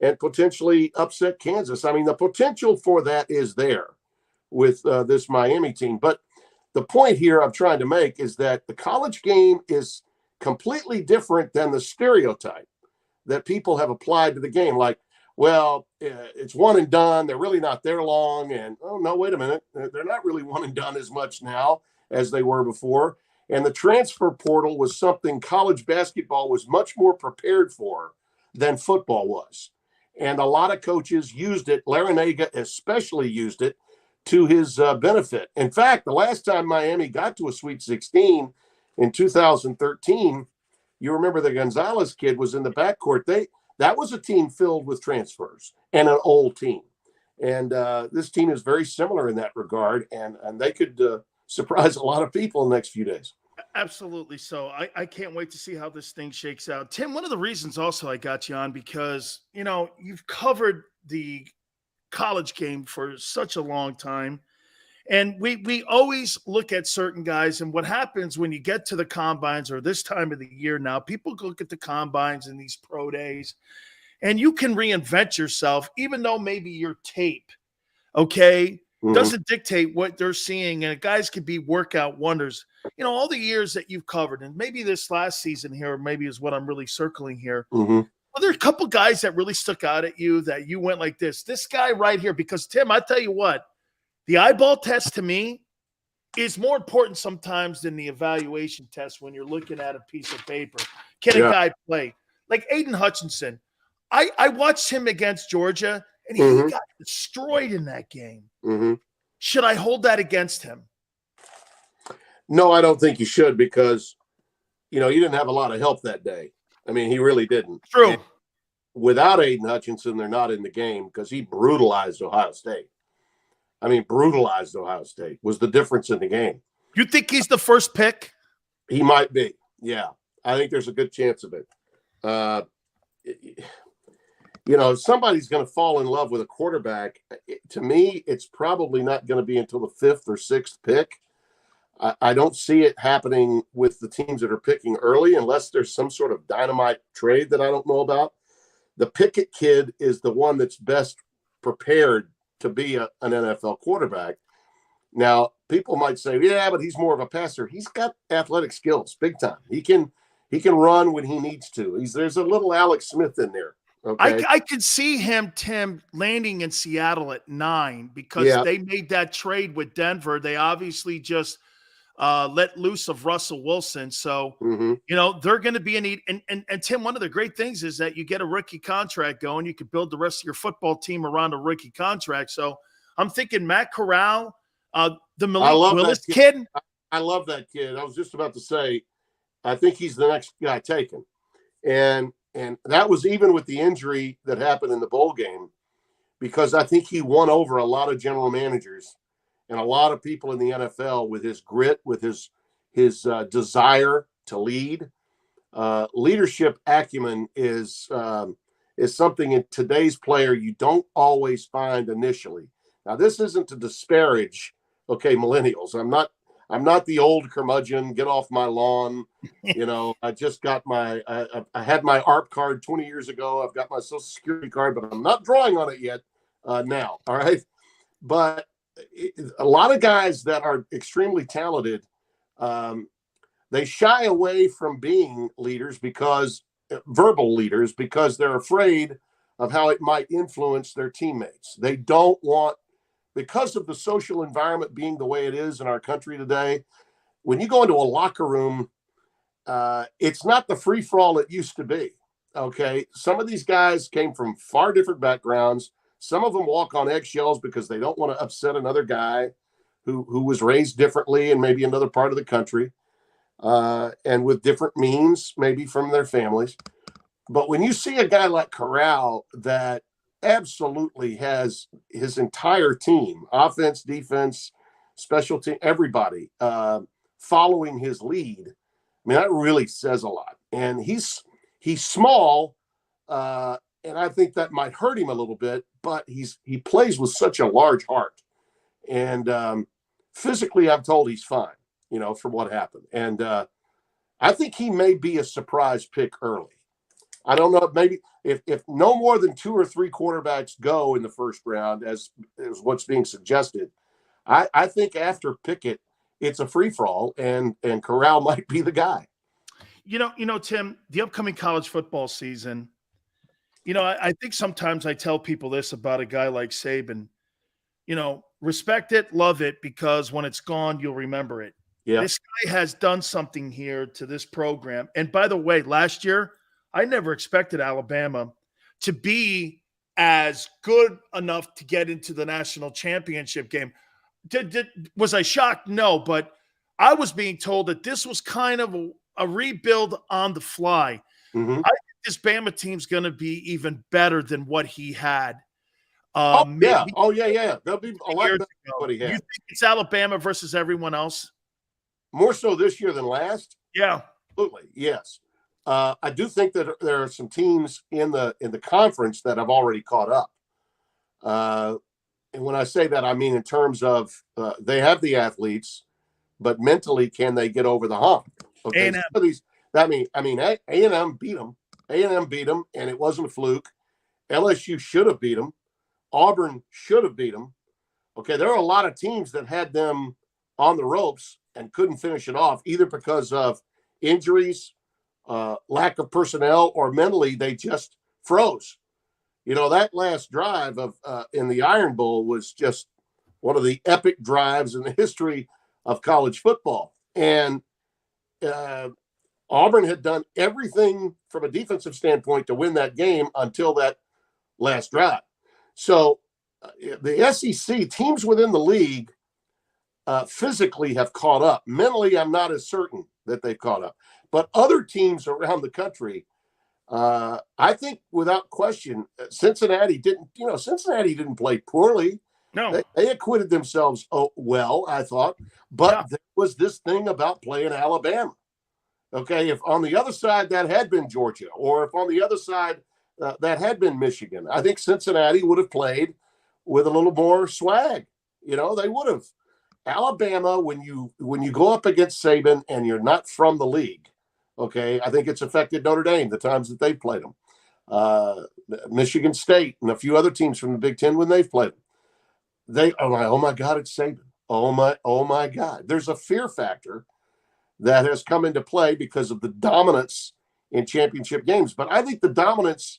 and potentially upset Kansas. I mean, the potential for that is there with this Miami team. But the point here I'm trying to make is that the college game is completely different than the stereotype that people have applied to the game. Like, well, it's one and done. They're really not there long. And, oh, no, wait a minute. They're not really one and done as much now as they were before. And the transfer portal was something college basketball was much more prepared for than football was. And a lot of coaches used it. Larinaga especially used it to his benefit. In fact, the last time Miami got to a Sweet 16 in 2013, you remember the Gonzalez kid was in the backcourt. That was a team filled with transfers and an old team. And this team is very similar in that regard, and they could surprise a lot of people in the next few days. Absolutely. So I can't wait to see how this thing shakes out. Tim, one of the reasons also I got you on, because, you know, you've covered the college game for such a long time. And we always look at certain guys, and what happens when you get to the combines or this time of the year now, people look at the combines and these pro days, and you can reinvent yourself, even though maybe your tape, doesn't dictate what they're seeing. And guys could be workout wonders. You know, all the years that you've covered, and maybe this last season here, maybe is what I'm really circling here. Well, there are a couple guys that really stuck out at you that you went like this guy right here, because Tim, I tell you what, the eyeball test to me is more important sometimes than the evaluation test when you're looking at a piece of paper. Can a guy play? Like Aiden Hutchinson. I watched him against Georgia, and he got destroyed in that game. Should I hold that against him? No, I don't think you should, because, you know, you didn't have a lot of help that day. I mean, he really didn't. True. And without Aiden Hutchinson, they're not in the game, because he brutalized Ohio State. I mean, brutalized Ohio State was the difference in the game. You think he's the first pick? He might be. Yeah. I think there's a good chance of it. You know, if somebody's going to fall in love with a quarterback, to me, it's probably not going to be until the 5th or 6th pick. I don't see it happening with the teams that are picking early, unless there's some sort of dynamite trade that I don't know about. The Pickett kid is the one that's best prepared to be an NFL quarterback. Now, people might say, yeah, but he's more of a passer. He's got athletic skills, big time. He can run when he needs to. There's a little Alex Smith in there. Okay. I could see him, Tim, landing in Seattle at 9, because they made that trade with Denver. They obviously just let loose of Russell Wilson. So, you know, they're going to be in need. And Tim, one of the great things is that you get a rookie contract going. You can build the rest of your football team around a rookie contract. So I'm thinking Matt Corral, the Malik Willis kid. I love that kid. I was just about to say, I think he's the next guy taken. And that was even with the injury that happened in the bowl game, because I think he won over a lot of general managers and a lot of people in the NFL with his grit, with his desire to lead. Leadership acumen is something in today's player you don't always find initially. Now, this isn't to disparage, millennials. I'm not the old curmudgeon, get off my lawn. You know, I just got I had my ARP card 20 years ago. I've got my Social Security card, but I'm not drawing on it yet now. All right. But a lot of guys that are extremely talented, they shy away from being leaders, verbal leaders, because they're afraid of how it might influence their teammates. They don't want, because of the social environment being the way it is in our country today, when you go into a locker room, it's not the free-for-all it used to be, okay? Some of these guys came from far different backgrounds. Some of them walk on eggshells because they don't want to upset another guy who was raised differently in maybe another part of the country, and with different means, maybe from their families. But when you see a guy like Corral that absolutely has his entire team, offense, defense, special team, everybody following his lead, I mean, that really says a lot. And he's small, and I think that might hurt him a little bit, but he plays with such a large heart. And physically, I'm told he's fine, you know, from what happened. And I think he may be a surprise pick early. I don't know. Maybe if no more than 2 or 3 quarterbacks go in the first round, as is what's being suggested, I think after Pickett, it's a free for all, and Corral might be the guy. You know, Tim, the upcoming college football season. You know, I think sometimes I tell people this about a guy like Saban. You know, respect it, love it, because when it's gone, you'll remember it. Yeah. This guy has done something here to this program. And by the way, last year, I never expected Alabama to be as good enough to get into the national championship game. Was I shocked? No, but I was being told that this was kind of a rebuild on the fly. Mm-hmm. I think this Bama team's going to be even better than what he had. Yeah. They'll be a lot better than what he had. You think it's Alabama versus everyone else? More so this year than last? Yeah. Absolutely, yes. I do think that there are some teams in the conference that have already caught up. And when I say that, I mean in terms of they have the athletes, but mentally, can they get over the hump? Okay, A&M. A&M beat them. A&M beat them, and it wasn't a fluke. LSU should have beat them. Auburn should have beat them. Okay, there are a lot of teams that had them on the ropes and couldn't finish it off, either because of injuries, lack of personnel, or mentally they just froze. You know, that last drive of in the Iron Bowl was just one of the epic drives in the history of college football. And Auburn had done everything from a defensive standpoint to win that game until that last drive. So the SEC teams within the league physically have caught up. Mentally, I'm not as certain that they've caught up. But other teams around the country, I think without question, Cincinnati didn't play poorly. No. They acquitted themselves well, I thought. But there was this thing about playing Alabama. Okay, if on the other side that had been Georgia, or if on the other side that had been Michigan, I think Cincinnati would have played with a little more swag. You know, they would have. Alabama, when you go up against Saban and you're not from the league, okay, I think it's affected Notre Dame the times that they've played them. Michigan State and a few other teams from the Big Ten when they've played them. They are like, oh my God, it's Saban. Oh my God. There's a fear factor that has come into play because of the dominance in championship games. But I think the dominance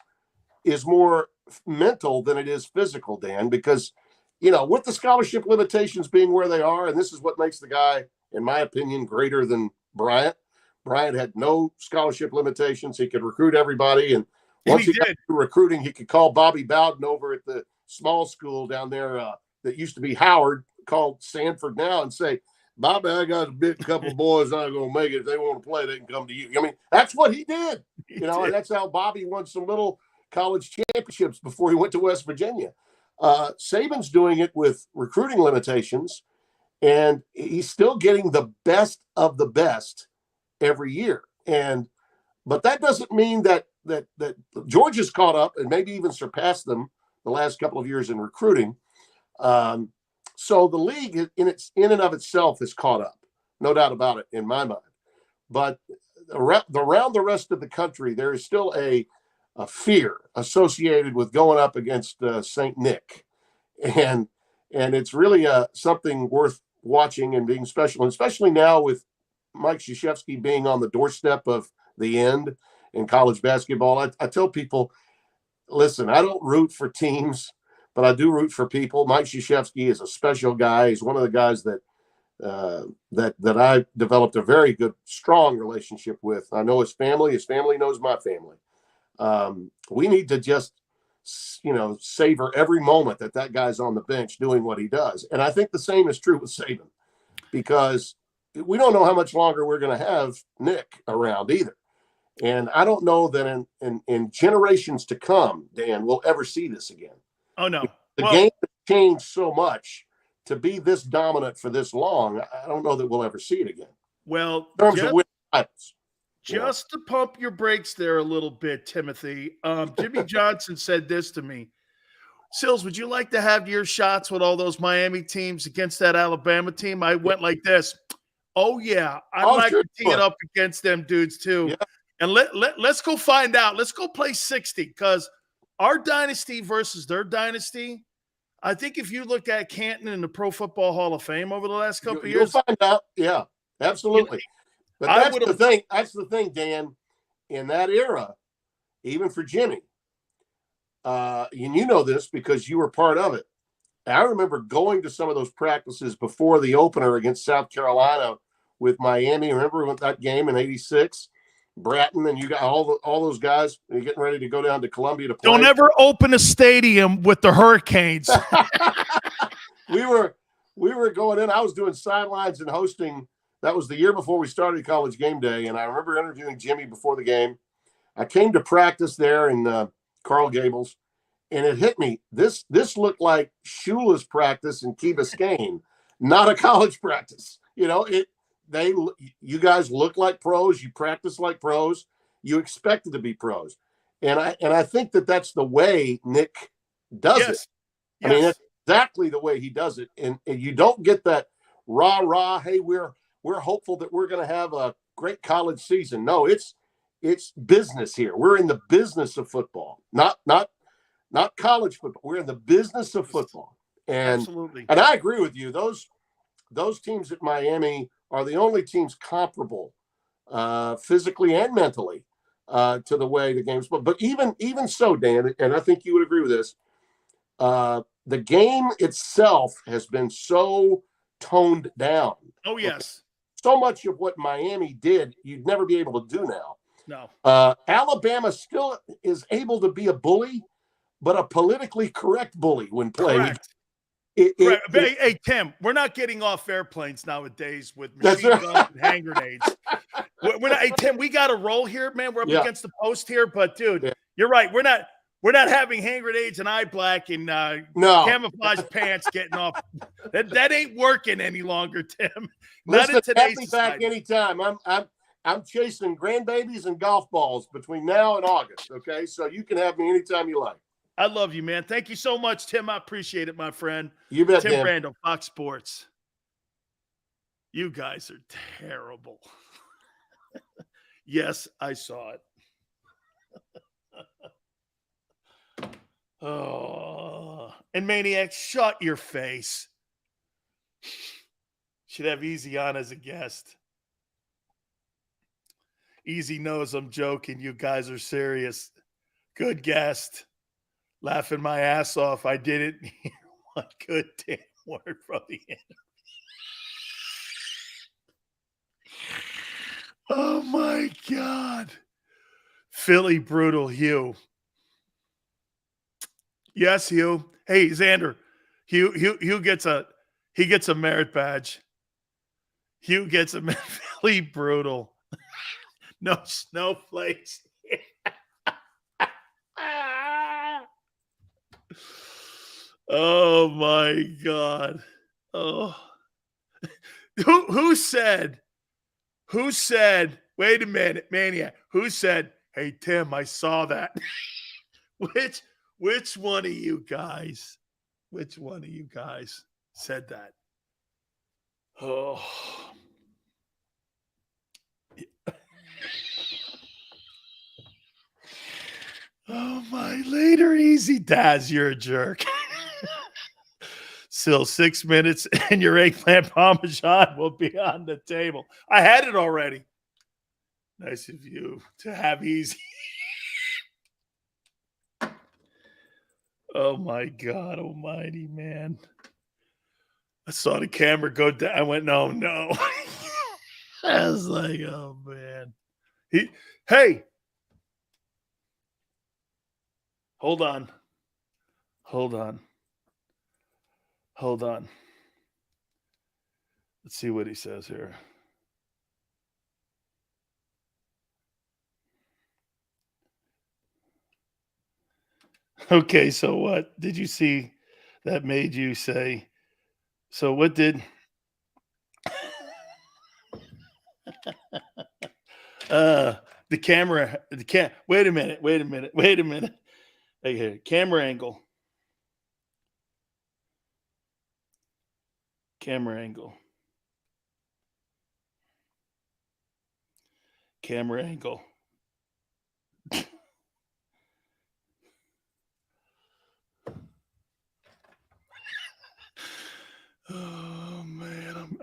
is more mental than it is physical, Dan, because, you know, with the scholarship limitations being where they are, and this is what makes the guy, in my opinion, greater than Bryant. Bryant had no scholarship limitations. He could recruit everybody. And once he got to recruiting, he could call Bobby Bowden over at the small school down there that used to be Howard, called Sanford now, and say, Bobby, I got a big couple of boys not going to make it. If they want to play, they can come to you. I mean, that's what he did. And that's how Bobby won some little college championships before he went to West Virginia. Saban's doing it with recruiting limitations, and he's still getting the best of the best every year. But that doesn't mean that Georgia's caught up and maybe even surpassed them the last couple of years in recruiting. So the league in and of itself is caught up, no doubt about it in my mind. But around the rest of the country, there is still a fear associated with going up against St. Nick, and it's really something worth watching and being special, and especially now with Mike Krzyzewski being on the doorstep of the end in college basketball. I tell people, listen, I don't root for teams, but I do root for people. Mike Krzyzewski is a special guy. He's one of the guys that I developed a very good, strong relationship with. I know his family. His family knows my family. We need to just, savor every moment that guy's on the bench doing what he does. And I think the same is true with Saban, because we don't know how much longer we're going to have Nick around either. And I don't know that in generations to come, Dan, we'll ever see this again. Oh, no. The game has changed so much to be this dominant for this long. I don't know that we'll ever see it again. Well, in terms of winning titles. Just to pump your brakes there a little bit, Timothy, Jimmy Johnson said this to me. Sills, would you like to have your shots with all those Miami teams against that Alabama team? I went like this. Oh, yeah. I'd like to tee it up against them dudes, too. And let's go find out. Let's go play 60 because our dynasty versus their dynasty, I think if you look at Canton in the Pro Football Hall of Fame over the last couple of years. You'll find out. Yeah, absolutely. But that's the thing. That's the thing, Dan. In that era, even for Jimmy, and you know this because you were part of it. I remember going to some of those practices before the opener against South Carolina with Miami. Remember that game in '86? Bratton and you got all those guys. You're getting ready to go down to Columbia to play. Don't ever open a stadium with the Hurricanes. we were going in. I was doing sidelines and hosting. That was the year before we started College Game Day, and I remember interviewing Jimmy before the game. I came to practice there in Coral Gables, and it hit me. This looked like Shula's practice in Key Biscayne, not a college practice. You know, you guys look like pros. You practice like pros. You expected to be pros, and I think that's the way Nick does it. Yes. I mean, that's exactly the way he does it, and you don't get that rah. Hey, we're hopeful that we're going to have a great college season. No, it's business here. We're in the business of football, not college football. We're in the business of football, and absolutely. And I agree with you. Those teams at Miami are the only teams comparable physically and mentally to the way the game's played. But even so, Dan, and I think you would agree with this, the game itself has been so toned down. Oh, yes. So much of what Miami did, you'd never be able to do now. No. Alabama still is able to be a bully, but a politically correct bully when playing. Correct. Hey, Tim, we're not getting off airplanes nowadays with machine guns and hand grenades. We're not. Hey, Tim, we got to roll here, man. We're up against the post here, but dude, you're right. We're not having hand grenades and eye black and camouflage pants getting off. That ain't working any longer, Tim. Listen, Not in today's have me back anytime. I'm chasing grandbabies and golf balls between now and August. Okay, so you can have me anytime you like. I love you, man. Thank you so much, Tim. I appreciate it, my friend. You bet, Tim Dan. Randall, Fox Sports. You guys are terrible. Yes, I saw it. Oh, and Maniac, shut your face. Should have Easy on as a guest. Easy knows I'm joking. You guys are serious. Good guest. Laughing my ass off. I didn't hear one good damn word from the end. Oh my God. Philly brutal Hugh. Yes, Hugh. Hey, Xander. Hugh gets a merit badge. Hugh gets a Philly brutal. No snowflakes. Oh my God. Oh. Who said, wait a minute, Maniac, who said, hey, Tim, I saw that? Which one of you guys said that? Oh. Oh, my later easy Daz, you're a jerk. Still 6 minutes and your eggplant parmesan will be on the table. I had it already. Nice of you to have easy. Oh, my God almighty, man. I saw the camera go down. I went, no. I was like, oh, man. Hey. Hold on. Let's see what he says here. Okay, so what did you see that made you say? So what did the camera? Wait a minute. Hey, here, camera angle.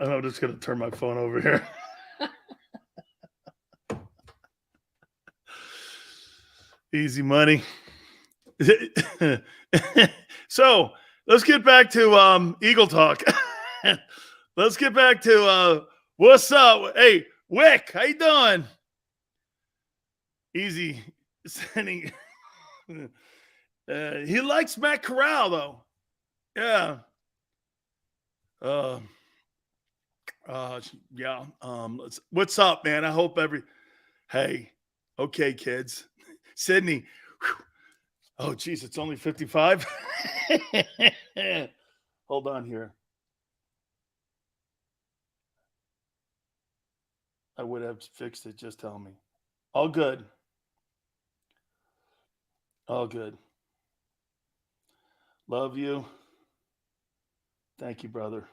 I'm just going to turn my phone over here. Easy money. So let's get back to Eagle Talk. Let's get back to what's up. Hey, Wick, how you doing? Easy sending. He likes Matt Corral though. Yeah. Yeah. What's up, man? I hope Hey, okay, kids. Sydney. Whew. Oh, geez, it's only 55. Hold on here. I would have fixed it. Just tell me. All good. All good. Love you. Thank you, brother.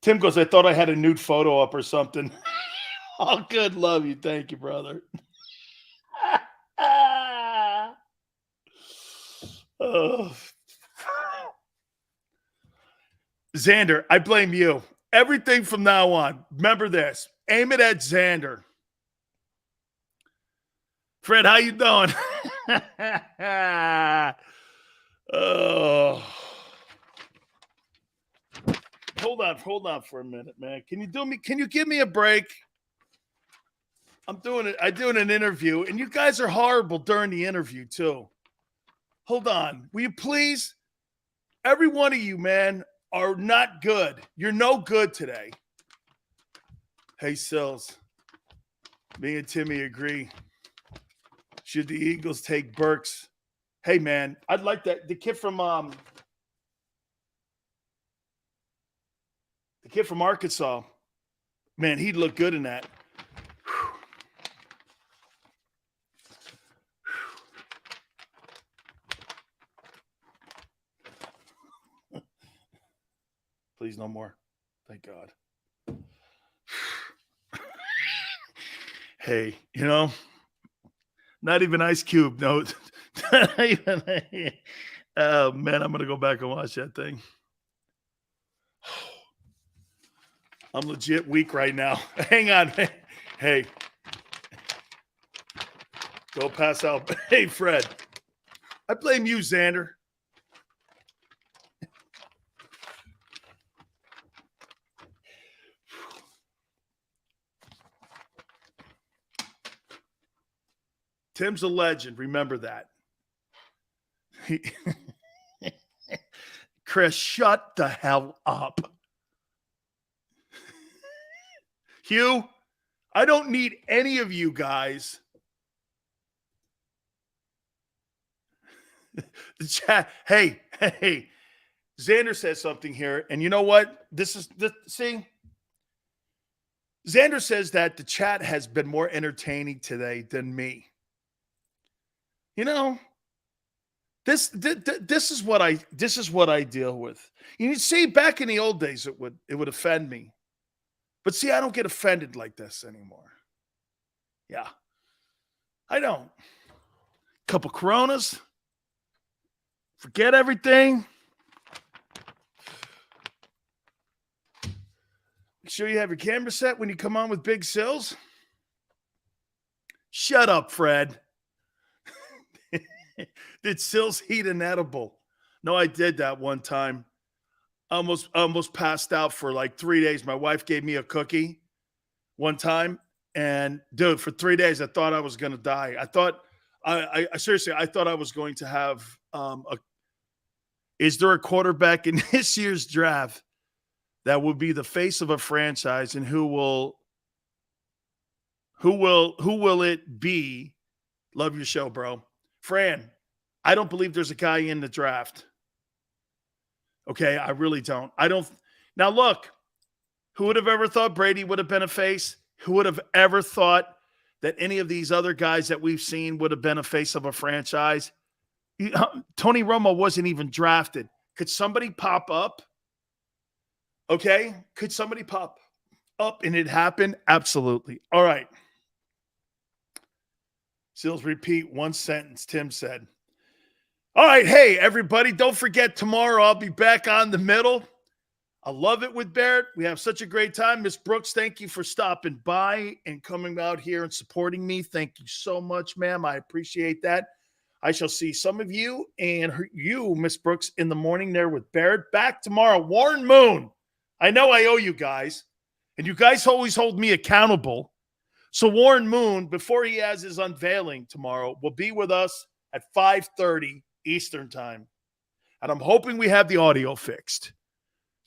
Tim goes, I thought I had a nude photo up or something. All good. Love you. Thank you, brother. Oh. Xander, I blame you. Everything from now on. Remember this. Aim it at Xander. Fred, how you doing? Oh. Hold on for a minute, man. Can you give me a break? I'm doing an interview, and you guys are horrible during the interview, too. Hold on. Will you please? Every one of you, man, are not good. You're no good today. Hey, Sills. Me and Timmy agree. Should the Eagles take Burks? Hey, man, I'd like that. The kid from Arkansas, man, he'd look good in that. Please, no more. Thank God. Hey, not even Ice Cube. No. Oh, man, I'm going to go back and watch that thing. I'm legit weak right now. Hang on. Hey. Go pass out. Hey, Fred. I blame you, Xander. Tim's a legend. Remember that. Chris, shut the hell up. Hugh, I don't need any of you guys. The chat. Hey. Xander says something here, and you know what? See? Xander says that the chat has been more entertaining today than me. This is what I deal with. You see, back in the old days, it would offend me. But see, I don't get offended like this anymore. Yeah. I don't. Couple Coronas. Forget everything. Make sure you have your camera set when you come on with Big Sills. Shut up, Fred. Did Sills eat an edible? No, I did that one time. Almost passed out for like 3 days. My wife gave me a cookie one time. And, dude, for 3 days, I thought I was going to die. I thought I seriously, I thought I was going to have is there a quarterback in this year's draft that will be the face of a franchise, and who will it be? Love your show, bro. Fran, I don't believe there's a guy in the draft. Okay, I really don't. Now, look, who would have ever thought Brady would have been a face? Who would have ever thought that any of these other guys that we've seen would have been a face of a franchise? Tony Romo wasn't even drafted. Could somebody pop up? Okay, could somebody pop up and it happened? Absolutely. All right. Seals, repeat one sentence Tim said. All right. Hey, everybody, don't forget tomorrow I'll be back on the middle. I love it with Barrett. We have such a great time. Miss Brooks, thank you for stopping by and coming out here and supporting me. Thank you so much, ma'am. I appreciate that. I shall see some of you and you, Miss Brooks, in the morning there with Barrett. Back tomorrow. Warren Moon. I know I owe you guys, and you guys always hold me accountable. So Warren Moon, before he has his unveiling tomorrow, will be with us at 5:30 Eastern time. And I'm hoping we have the audio fixed.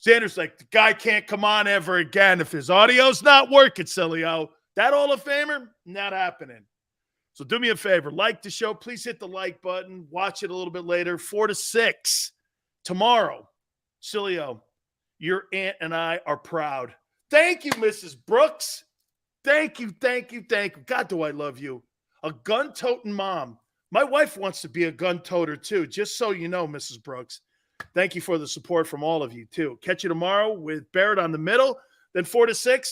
Xander's like, the guy can't come on ever again if his audio's not working, Sileo. That Hall of Famer? Not happening. So do me a favor. Like the show. Please hit the like button. Watch it a little bit later. 4 to 6 tomorrow. Sileo, your aunt and I are proud. Thank you, Mrs. Brooks. Thank you, thank you, thank you. God, do I love you. A gun-toting mom. My wife wants to be a gun-toter, too, just so you know, Mrs. Brooks. Thank you for the support from all of you, too. Catch you tomorrow with Barrett on the middle. Then 4 to 6,